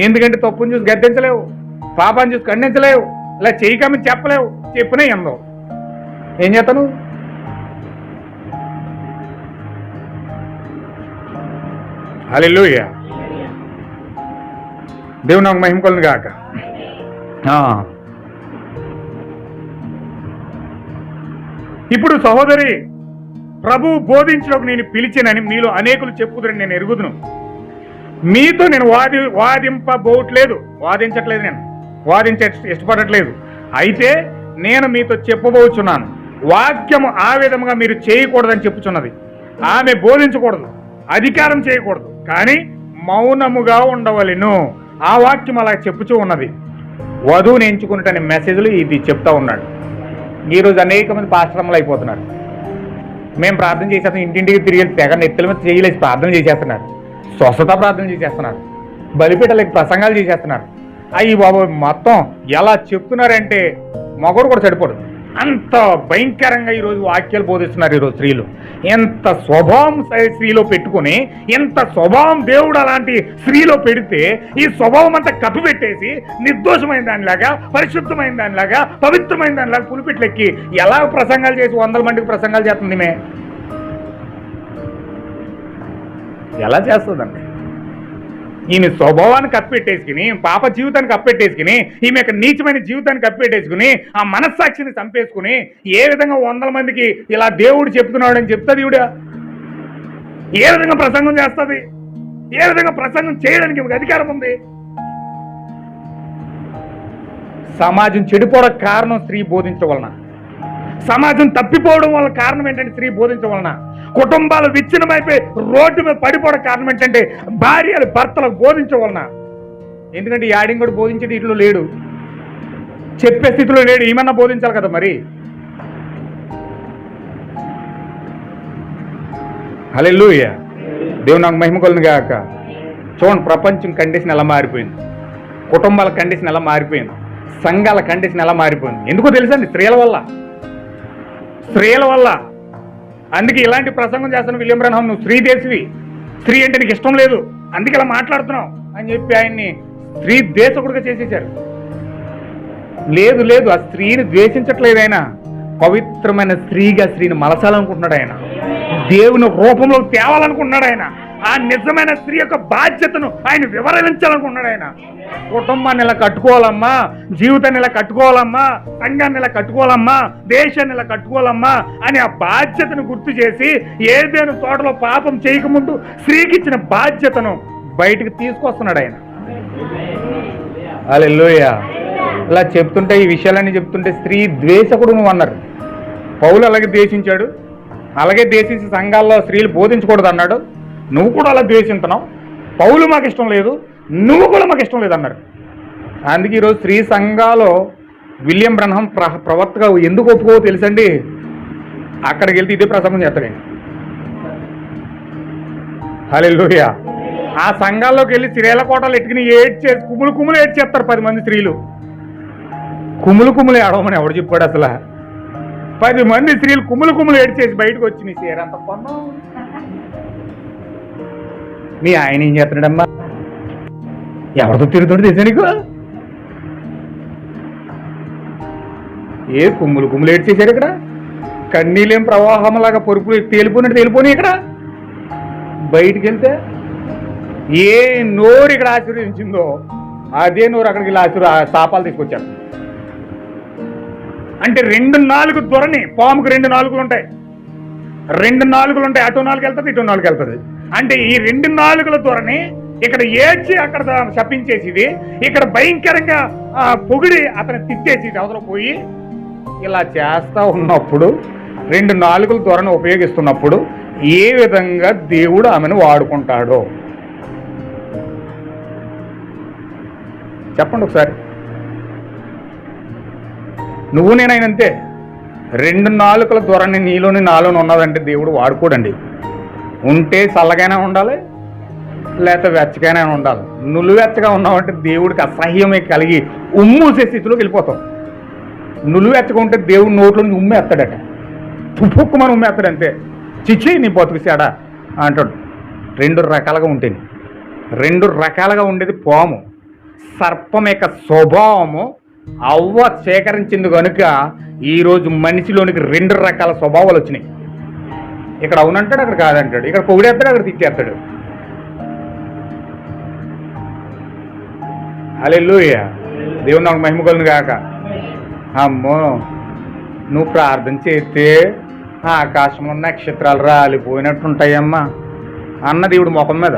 ఎందుకంటే తప్పుని చూసి గద్దించలేవు, పాపాన్ని చూసి ఖండించలేవు, ఇలా చేయకమని చెప్పలేవు, చెప్పినా ఎందో ఏం చేస్తాను? హల్లెలూయా. దేవుని నాకు మహిమ కలుగును గాక. ఇప్పుడు సహోదరి, ప్రభు బోధించడానికి నేను పిలిచినని మీలో అనేకులు చెప్పుదురని నేను ఎరుగుదును. మీతో నేను వాదించట్లేదు, నేను ఇష్టపడట్లేదు. అయితే నేను మీతో చెప్పబోచున్నాను, వాక్యము ఆ విధముగా మీరు చేయకూడదని చెప్పుచున్నది. ఆమె బోధించకూడదు, అధికారం చేయకూడదు, కానీ మౌనముగా ఉండవలెను. ఆ వాక్యం అలా చెప్పుచూ ఉన్నది. వధువుని ఎంచుకున్నటనే మెసేజ్లు ఇది చెప్తా ఉన్నాడు. ఈరోజు అనేక మంది పాశ్రమలు అయిపోతున్నారు. మేము ప్రార్థన చేసేస్తాం, ఇంటింటికి తిరిగి తెగ నెత్తుల మీద చేయలేసి ప్రార్థన చేసేస్తున్నారు, స్వస్థత ప్రార్థన చేసేస్తున్నారు, బలిపీఠలకి ప్రసంగాలు చేసేస్తున్నారు. అయ్యి బాబు మొత్తం ఎలా చెప్తున్నారంటే మగోడు కూడా సరిపోడు, అంత భయంకరంగా ఈరోజు వాక్యాలు బోధిస్తున్నారు. ఈరోజు స్త్రీలు ఎంత స్వభావం స్త్రీలో పెట్టుకుని, ఎంత స్వభావం దేవుడు అలాంటి స్త్రీలో పెడితే ఈ స్వభావం అంతా కప్పిపెట్టేసి నిర్దోషమైన దానిలాగా, పరిశుద్ధమైన దానిలాగా, పవిత్రమైన దానిలాగా పులిపెట్లెక్కి ఎలా ప్రసంగాలు చేసి 100 మందికి ప్రసంగాలు చేస్తుంది. ఈమె ఎలా చేస్తుందండి? ఈమె స్వభావాన్ని కప్పెట్టేసుకుని, పాప జీవితాన్ని కప్పెట్టేసుకుని, ఈమె యొక్క నీచమైన జీవితాన్ని కప్పెట్టేసుకుని, ఆ మనస్సాక్షిని చంపేసుకుని ఏ విధంగా 100 మందికి ఇలా దేవుడు చెప్తున్నాడని చెప్తుంది ఈవిడ? ఏ విధంగా ప్రసంగం చేస్తుంది? ఏ విధంగా ప్రసంగం చేయడానికి ఈమెకు అధికారం ఉంది? సమాజం చెడిపోవడం కారణం స్త్రీ బోధించడం వలన. సమాజం తప్పిపోవడం వల్ల కారణం ఏంటంటే స్త్రీ బోధించడం వలన. కుటుంబాలు విచ్ఛిన్నమైపోయి రోడ్డు మీద పడిపోవడం కారణం ఏంటంటే భార్యలు భర్తలకు బోధించడం వలన. ఎందుకంటే యాడింగ్ కూడా బోధించే ఇట్లో లేడు, చెప్పే స్థితిలో లేడు. ఏమన్నా బోధించాలి కదా మరి. హల్లెలూయా. దేవుని నాకు మహిమ కలుగును గాక. చూడండి, ప్రపంచం కండిషన్ ఎలా మారిపోయింది, కుటుంబాల కండిషన్ ఎలా మారిపోయింది, సంఘాల కండిషన్ ఎలా మారిపోయింది. ఎందుకో తెలుసండి? స్త్రీల వల్ల. అందుకే ఇలాంటి ప్రసంగం చేస్తాను, విలియం బ్రన్హాం నువ్వు స్త్రీ దేశవి, స్త్రీ అంటే నీకు ఇష్టం లేదు, అందుకే ఇలా మాట్లాడుతున్నావు అని చెప్పి ఆయన్ని స్త్రీ దేశకుడిగా చేసేసారు. లేదు, ఆ స్త్రీని ద్వేషించట్లేదు ఆయన. పవిత్రమైన స్త్రీగా స్త్రీని మలచాలనుకుంటున్నాడు ఆయన, దేవుని రూపంలో తేవాలనుకుంటున్నాడు ఆయన. ఆ నిజమైన స్త్రీ యొక్క బాధ్యతను ఆయన వివరించాలనుకుంటున్నాడు ఆయన. కుటుంబాన్ని ఇలా కట్టుకోవాలమ్మా, జీవితాన్ని ఇలా కట్టుకోవాలమ్మా, సంఘాన్ని ఇలా కట్టుకోవాలమ్మా, దేశాన్ని ఇలా కట్టుకోవాలమ్మా అని ఆ బాధ్యతను గుర్తు చేసి, ఏదైనా తోటలో పాపం చేయకముందు స్త్రీకి ఇచ్చిన బాధ్యతను బయటకు తీసుకొస్తున్నాడు ఆయన. హల్లెలూయా. ఇలా చెప్తుంటే, ఈ విషయాలన్నీ చెప్తుంటే స్త్రీ ద్వేషకుడు నువ్వు అన్నారు. పౌలు అలాగే ద్వేషించాడు, అలాగే ద్వేషించి సంఘాల్లో స్త్రీలు బోధించకూడదు అన్నాడు. నువ్వు కూడా అలా ద్వేషించున్నావు. పౌలు మాకు ఇష్టం లేదు, నువ్వు కూడా మాకు ఇష్టం లేదు అన్నారు. అందుకే ఈరోజు స్త్రీ సంఘాలో విలియం బ్రన్హాం ప్రవక్తగా ఎందుకు ఒప్పుకోవో తెలుసండి? అక్కడికి వెళ్తే ఇదే ప్రసంగం చేస్తాడండి. హల్లెలూయా. ఆ సంఘాల్లోకి వెళ్ళి స్త్రీల కోటలు ఎట్టుకుని ఏడ్చేసి కుమ్ములు ఏడ్చేస్తారు 10 మంది స్త్రీలు. కుమ్ములు ఏడవమని ఎవడు చెప్పాడు అసలు? 10 మంది స్త్రీలు కుమ్ములు ఏడ్చేసి బయటకు వచ్చి, నీ చీరంత కొన్నావు, మీ ఆయన ఏం చేస్తున్నాడమ్మా, ఎవరితో తిరుగుతుంటే తెలుసా నీకు? ఏ కుమ్ములు ఏడ్చేశారు ఇక్కడ. కన్నీలేం ప్రవాహంలాగా పొరుపులు తేలిపోయినట్టు తేలిపోయి ఇక్కడ. బయటికి వెళ్తే ఏ నోరు ఇక్కడ ఆశీర్వదించిందో అదే నోరు అక్కడికి శాపాలు తీసుకొచ్చారు. అంటే 2 నాలుగు ధోరణి. పాముకు 2 నాలుగులు ఉంటాయి, 2 నాలుగులు ఉంటాయి. అటు 4 వెళ్తుంది, ఇటు 4 వెళ్తుంది. అంటే ఈ 2 నాలుగుల ధోరణి ఇక్కడ ఏడ్చి అక్కడ శపించేసిది, ఇక్కడ భయంకరంగా పొగిడి అతను తిట్టేసి అవతల పోయి ఇలా చేస్తా ఉన్నప్పుడు 2 నాలుగుల ధోరణి ఉపయోగిస్తున్నప్పుడు ఏ విధంగా దేవుడు ఆమెను వాడుకుంటాడో చెప్పండి ఒకసారి. నువ్వు నేనైనంతే. 2 నాలుకల ధోరణి నీలోని నాలోని ఉన్నదంటే దేవుడు వాడుకోడండి. ఉంటే చల్లగానే ఉండాలి, లేకపోతే వెచ్చగానే ఉండాలి. నులువెచ్చగా ఉన్నావంటే దేవుడికి అసహ్యమే కలిగి ఉమ్మూసే స్థితిలోకి వెళ్ళిపోతాం. నులువెచ్చగా ఉంటే దేవుడు నోట్లో నుంచి ఉమ్మేస్తాడట, తుప్పుక్కుమని ఉమ్మేస్తాడు అంతే. చిచ్చి నీ బతుకుసాడా అంటాడు. 2 రకాలుగా ఉంటుంది. 2 రకాలుగా ఉండేది పాము. సర్పం యొక్క స్వభావము అవ్వ సేకరించింది కనుక ఈరోజు మనిషిలోనికి 2 రకాల స్వభావాలు వచ్చినాయి. ఇక్కడ అవునంటాడు, అక్కడ కాదంటాడు, ఇక్కడ పొగిడేస్తాడు, అక్కడ తిట్టేస్తాడు. హల్లెలూయా, దేవుడు నాకు మహిమ కలుగును గాక. అమ్మో, నువ్వు ప్రార్థన చేస్తే ఆకాశంలో నక్షత్రాలు రాలిపోయినట్టుంటాయమ్మా అన్న దేవుడు ముఖం మీద.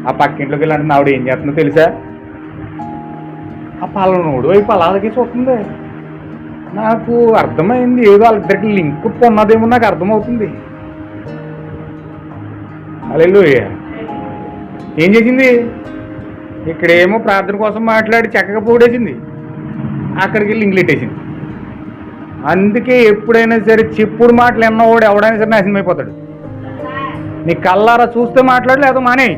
ఆ పక్కింట్లోకి వెళ్ళంటే ఆవిడ ఏం చేస్తుందో తెలుసా? ఆ పలానోడు వైపు అలాగే చూస్తుంది. నాకు అర్థమైంది, ఏదో వాళ్ళిద్దరికి లింక్ ఉన్నదేమో నాకు అర్థమవుతుంది. హల్లెలూయా. ఏం చేసింది? ఇక్కడేమో ప్రార్థన కోసం మాట్లాడి చక్కగా పోడేసింది, అక్కడికి వెళ్ళి లింక్లెట్టేసింది. అందుకే ఎప్పుడైనా సరే చెప్పుడు మాటలు ఎన్నవాడు ఎవడైనా సరే నాశనం అయిపోతాడు. నీ కళ్ళారా చూస్తే మాట్లాడు, లేదా మానే.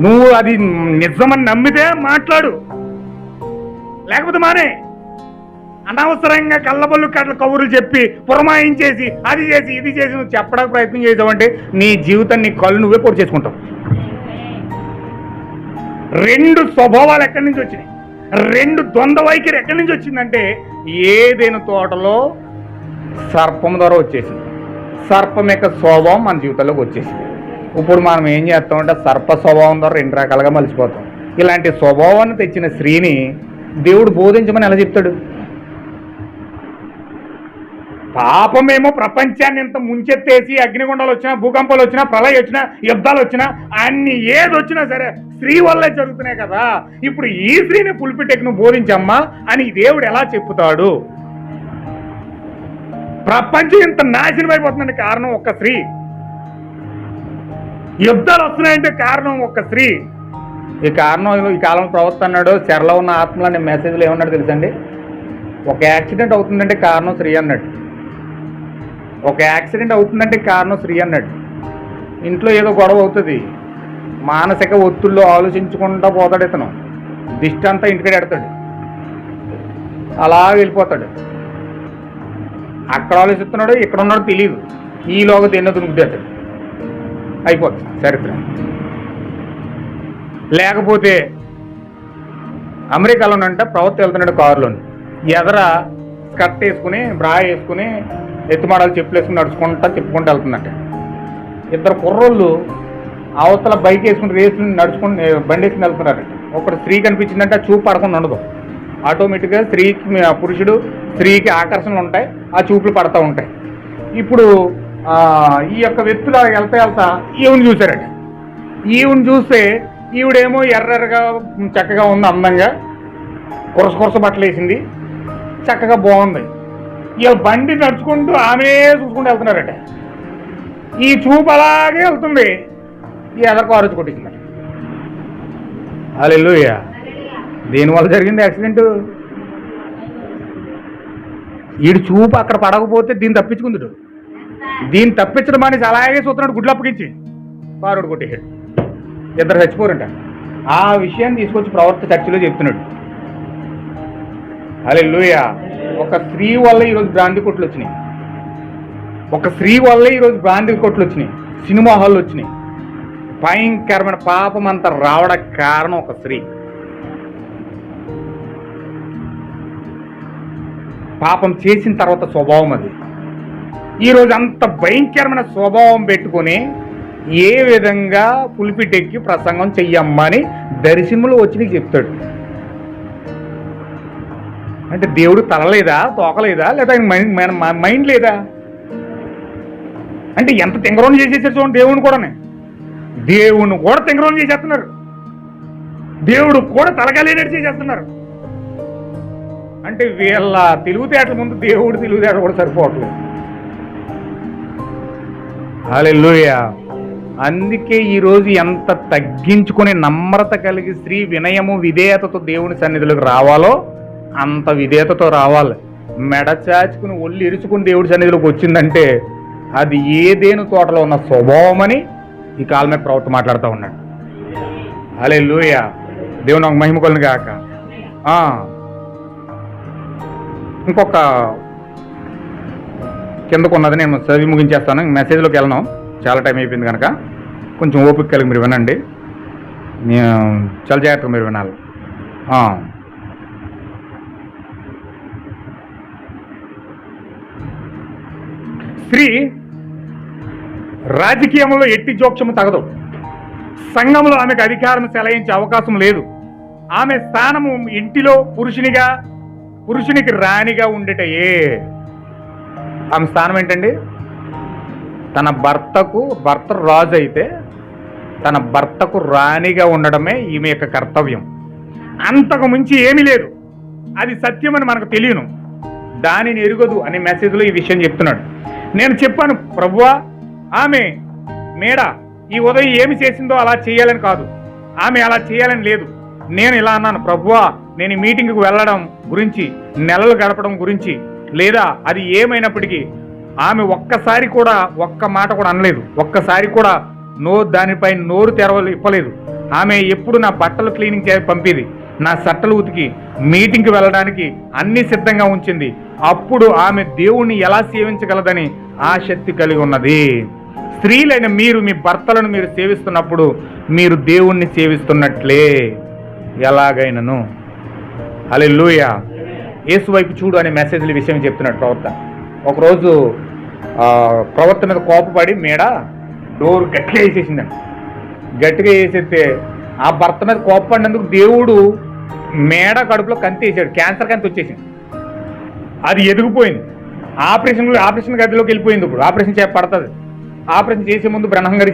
నువ్వు అది నిజమని నమ్మితే మాట్లాడు, లేకపోతే మానే. అనవసరంగా కళ్ళబొల్లు కట్ల కబుర్లు చెప్పి పురమాయించేసి అది చేసి ఇది చేసి నువ్వు చెప్పడానికి ప్రయత్నం చేసావంటే నీ జీవితాన్ని నీ కళ్ళు నువ్వే పొడి చేసుకుంటావు. 2 స్వభావాలు ఎక్కడి నుంచి వచ్చినాయి? 2 ద్వంద్వ వైఖరి ఎక్కడి నుంచి వచ్చిందంటే ఏదైనా తోటలో సర్పం ద్వారా వచ్చేసింది. సర్పం యొక్క స్వభావం మన జీవితంలోకి వచ్చేసింది. ఇప్పుడు మనం ఏం చేస్తామంటే సర్ప స్వభావం ద్వారా 2 రకాలుగా మలిచిపోతాం. ఇలాంటి స్వభావాన్ని తెచ్చిన స్త్రీని దేవుడు బోధించమని ఎలా చెప్తాడు? పాపమేమో ప్రపంచాన్ని ఇంత ముంచెత్తేసి అగ్నిగుండాలు వచ్చినా, భూకంపాలు వచ్చినా, ప్రళయం వచ్చినా, యుద్ధాలు వచ్చినా, అన్ని ఏది వచ్చినా సరే స్త్రీ వల్లే జరుగుతున్నాయి కదా. ఇప్పుడు ఈ స్త్రీని పులిపిటెక్ను బోధించమ్మా అని దేవుడు ఎలా చెప్పుతాడు? ప్రపంచం ఇంత నాశనం అయిపోతుందంటే కారణం ఒక్క స్త్రీ. యుద్ధాలు వస్తున్నాయంటే కారణం ఒక్క స్త్రీ. ఈ కాలంలో ప్రవక్త అన్నాడు, చెరలో ఉన్న ఆత్మలు అనే మెసేజ్లో ఏమన్నాడు తెలుసండి? ఒక యాక్సిడెంట్ అవుతుందంటే కారణం స్త్రీ అన్నాడు. ఒక యాక్సిడెంట్ అవుతుందంటే కారణం స్త్రీ అన్నాడు. ఇంట్లో ఏదో గొడవ అవుతుంది, మానసిక ఒత్తుల్లో ఆలోచించుకుంటూ పోతాడు ఇతను. దిష్టి అంతా ఇంటికి ఎడతాడు, అలా వెళ్ళిపోతాడు. అక్కడ ఆలోచిస్తున్నాడు, ఇక్కడ ఉన్నాడు తెలియదు. ఈలోగా దేన్నో దునుకుతాడు, అయిపోతుంది చరిత్ర. లేకపోతే అమెరికాలోనంట ప్రవక్త వెళ్తున్నాడు కారులోని, ఎదర స్కర్ట్ వేసుకుని బ్రా వేసుకుని ఎత్తుమాడాలు చెప్పులు వేసుకుని నడుచుకుంటా చెప్పుకుంటూ వెళ్తుందంట. 2 కుర్రోళ్ళు అవతల బైక్ వేసుకుని రేసుకుని నడుచుకుని బండి వేసుకుని వెళ్తున్నారట. ఒకటి స్త్రీ కనిపించిందంటే ఆ చూపు పడకుండా ఉండదు. ఆటోమేటిక్గా పురుషుడు స్త్రీకి ఆకర్షణలు ఉంటాయి, ఆ చూపులు పడతా ఉంటాయి. ఇప్పుడు ఈ యొక్క వ్యక్తులు వెళ్తా ఈవిని చూశారట. ఈవిని చూస్తే ఈవిడేమో ఎర్రగా చక్కగా ఉంది, అందంగా కురస బట్టలు వేసింది, చక్కగా బాగుంది. ఇక బండి నడుచుకుంటూ ఆమె చూసుకుంటూ వెళ్తున్నారట. ఈ చూపు అలాగే వెళ్తుంది, ఈ ఎదరకు ఆరోజు కొట్టించిందట. హల్లెలూయా. దేనివల్ల జరిగింది యాక్సిడెంట్? వీడి చూపు అక్కడ పడకపోతే దీన్ని తప్పించుకుందుడు. దీన్ని తప్పించడం అనేసి అలాగే చూస్తున్నాడు, గుడ్లు అప్పగించి కారుడు కొట్టేశాడు. 2 చచ్చిపోరంట. ఆ విషయాన్ని తీసుకొచ్చి ప్రవక్త చర్చిలో చెప్తున్నాడు. హల్లెలూయా. ఒక స్త్రీ వల్ల ఈరోజు బ్రాంతి కొట్లు వచ్చినాయి. ఒక స్త్రీ వల్ల ఈరోజు బ్రాంతి కొట్లు వచ్చినాయి, సినిమా హాళ్ళు వచ్చినాయి. భయంకరమైన పాపం అంతా రావడానికి కారణం ఒక స్త్రీ. పాపం చేసిన తర్వాత స్వభావం అది. ఈరోజు అంత భయంకరమైన స్వభావం పెట్టుకొని ఏ విధంగా పులిపిటెక్కి ప్రసంగం చెయ్యమ్మని దర్శనములు వచ్చి నీకు చెప్తాడు. అంటే దేవుడు తలలేదా, తోకలేదా, లేదా మైండ్ లేదా? అంటే ఎంత తెంగరోని చేసేసారు చూడండి. దేవుని కూడా తెంగరోని చేసేస్తున్నారు. దేవుడు కూడా తలగాలేనట్టు చేసేస్తున్నారు. అంటే వీళ్ళ తెలివితేటల ముందు దేవుడు తెలివితేటలు కూడా సరిపోవట్లేదు. హల్లెలూయా. అందుకే ఈరోజు ఎంత తగ్గించుకుని నమ్రత కలిగి స్త్రీ వినయము విధేయతతో దేవుని సన్నిధిలోకి రావాలో అంత విధేయతతో రావాలి. మెడ చాచుకుని ఒళ్ళు ఇరుచుకుని దేవుడి సన్నిధిలోకి వచ్చిందంటే అది ఏదేను తోటలో ఉన్న స్వభావం అని ఈ కాలమే ప్రవక్త మాట్లాడుతూ ఉన్నాడు. హల్లెలూయా. దేవుని ఒక మహిమ కొలను గాక. ఇంకొక కిందకు ఉన్నది నేను చదివి ముగించేస్తాను. మెసేజ్లోకి వెళ్ళను, చాలా టైం అయిపోయింది కనుక కొంచెం ఓపిక కలిగి మీరు వినండి. నేను చాలా జాగ్రత్తగా మీరు వినాలి. స్త్రీ రాజకీయంలో ఎట్టి జోక్యము తగదు. సంఘంలో ఆమెకు అధికారం చెలాయించే అవకాశం లేదు. ఆమె స్థానము ఇంటిలో పురుషునికి రాణిగా ఉండేటయే. ఆమె స్థానం ఏంటండి? తన భర్త రాజు అయితే తన భర్తకు రాణిగా ఉండడమే ఈమె యొక్క కర్తవ్యం. అంతకు మించి ఏమీ లేదు. అది సత్యమని మనకు తెలియను, దానిని ఎరుగదు అనే మెసేజ్లో ఈ విషయం చెప్తున్నాడు. నేను చెప్పాను, ప్రభువా ఆమె మేడ ఈ ఉదయం ఏమి చేసిందో అలా చేయాలని కాదు, ఆమె అలా చేయాలని లేదు. నేను ఇలా అన్నాను, ప్రభువా నేను ఈ మీటింగ్కి వెళ్ళడం గురించి, నెలలు గడపడం గురించి, లేదా అది ఏమైనప్పటికీ ఆమె ఒక్కసారి కూడా ఒక్క మాట కూడా అనలేదు. ఒక్కసారి కూడా దానిపై నోరు ఇప్పలేదు. ఆమె ఎప్పుడు నా బట్టలు క్లీనింగ్ చేసి పంపేది, నా సట్టలు ఉతికి మీటింగ్కి వెళ్ళడానికి అన్ని సిద్ధంగా ఉంచింది. అప్పుడు ఆమె దేవుణ్ణి ఎలా సేవించగలదని ఆసక్తి కలిగి ఉన్నది. స్త్రీలైన మీరు మీ భర్తలను మీరు సేవిస్తున్నప్పుడు మీరు దేవుణ్ణి సేవిస్తున్నట్లే ఎలాగైనను. హల్లెలూయా. యేసు వైపు చూడు అనే మెసేజ్ల విషయం చెప్తున్నాడు ప్రవక్త. ఒకరోజు ప్రవక్త మీద కోపపడి మేడ డోర్ గట్టిగా వేసేసిందండి. గట్టిగా వేసేస్తే ఆ భర్త మీద కోపపడినందుకు దేవుడు మేడ కడుపులో కంతి వేసాడు. క్యాన్సర్ కంతి వచ్చేసింది. అది ఎదిగిపోయింది. ఆపరేషన్ గదిలోకి వెళ్ళిపోయింది. ఇప్పుడు ఆపరేషన్ పడుతుంది. ఆపరేషన్ చేసే ముందు బ్రహ్మం గారు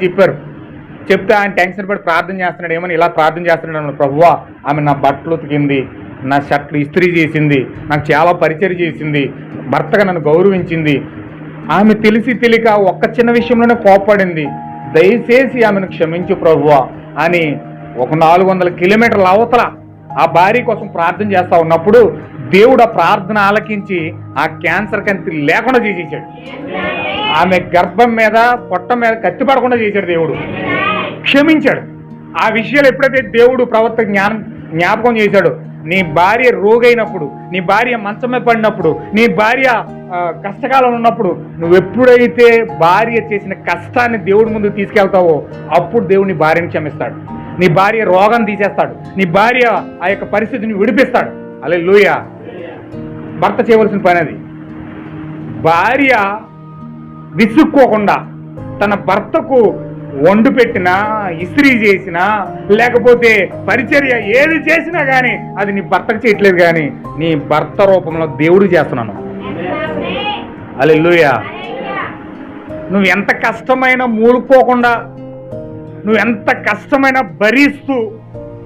చెప్తే ఆయన టెన్షన్ పడి ప్రార్థన చేస్తున్నాడు. ఏమని ఇలా ప్రార్థన చేస్తున్నాడు, ప్రభువా ఆమె నా బట్టలు ఉతికింది, నా షర్ట్లు ఇస్త్రీ చేసింది, నాకు చాలా పరిచయం చేసింది, భర్తగా నన్ను గౌరవించింది. ఆమె తెలియక ఒక్క చిన్న విషయంలోనే కోపపడింది. దయచేసి ఆమెను క్షమించు ప్రభువా అని ఒక 400 కిలోమీటర్ల అవతల ఆ భార్య కోసం ప్రార్థన చేస్తా ఉన్నప్పుడు దేవుడు ఆ ప్రార్థన ఆలకించి ఆ క్యాన్సర్ కంతి లేకుండా చేసేసాడు. ఆమె గర్భం మీద పొట్ట మీద కత్తి పడకుండా చేశాడు. దేవుడు క్షమించాడు. ఆ విషయాలు ఎప్పుడైతే దేవుడు ప్రవక్త జ్ఞాపకం చేశాడు, నీ భార్య రోగైనప్పుడు, నీ భార్య మంచం మీద పడినప్పుడు, నీ భార్య కష్టకాలం ఉన్నప్పుడు, నువ్వు ఎప్పుడైతే భార్య చేసిన కష్టాన్ని దేవుడి ముందుకు తీసుకెళ్తావో అప్పుడు దేవుడు నీ భార్యని క్షమిస్తాడు. నీ భార్య రోగం తీసేస్తాడు. నీ భార్య ఆ యొక్క పరిస్థితిని విడిపిస్తాడు. హల్లెలూయా. భర్త చేయవలసిన పని అది. భార్య విసుక్కోకుండా తన భర్తకు వండు పెట్టినా, ఇస్త్రీ చేసినా, లేకపోతే పరిచర్య ఏది చేసినా కానీ అది నీ భర్తకు చేయట్లేదు, కానీ నీ భర్త రూపంలో దేవుడు చేస్తున్నాను. హల్లెలూయా. నువ్వు ఎంత కష్టమైనా మూలుకోకుండా, నువ్వు ఎంత కష్టమైనా భరిస్తూ,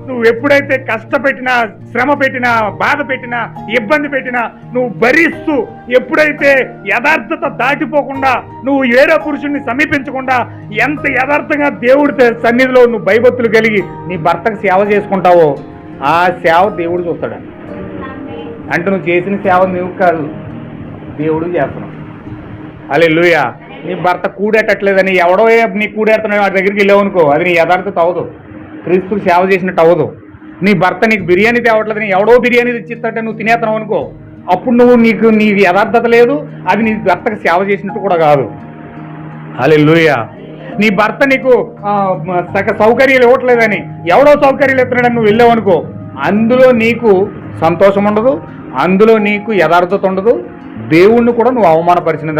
నువ్వు ఎప్పుడైతే కష్టపెట్టినా, శ్రమ పెట్టినా, బాధ పెట్టినా, ఇబ్బంది పెట్టినా నువ్వు భరిస్తూ, ఎప్పుడైతే యథార్థత దాటిపోకుండా, నువ్వు వేరే పురుషుడిని సమీపించకుండా ఎంత యథార్థంగా దేవుడి సన్నిధిలో నువ్వు భయభక్తులు కలిగి నీ భర్తకు సేవ చేసుకుంటావో ఆ సేవ దేవుడు చూస్తాడు. అంటే నువ్వు చేసిన సేవ నువ్వు కాదు, దేవుడు చేస్తున్నావు. హల్లెలూయా. నీ భర్త కూడేటట్లేదని ఎవడో నీ కూడేస్తున్నాడు వాడి దగ్గరికి వెళ్ళావనుకో, అది నీ యథార్థత అవ్వదు, క్రీస్తుకు సేవ చేసినట్టు అవ్వదు. నీ భర్త నీకు బిర్యానీ తేవట్లేదని ఎవడో బిర్యానీ తెచ్చిస్తాడంటే నువ్వు తినేస్తున్నావు అనుకో, అప్పుడు నీ యథార్థత లేదు, అది నీ భర్తకు సేవ చేసినట్టు కూడా కాదు. హల్లెలూయా. నీ భర్త నీకు సౌకర్యాలు ఇవ్వట్లేదని ఎవడో సౌకర్యాలు ఇస్తున్నాడని నువ్వు వెళ్ళావనుకో, అందులో నీకు సంతోషం ఉండదు, అందులో నీకు యథార్థత ఉండదు, దేవుణ్ణి కూడా నువ్వు అవమానపరిచిన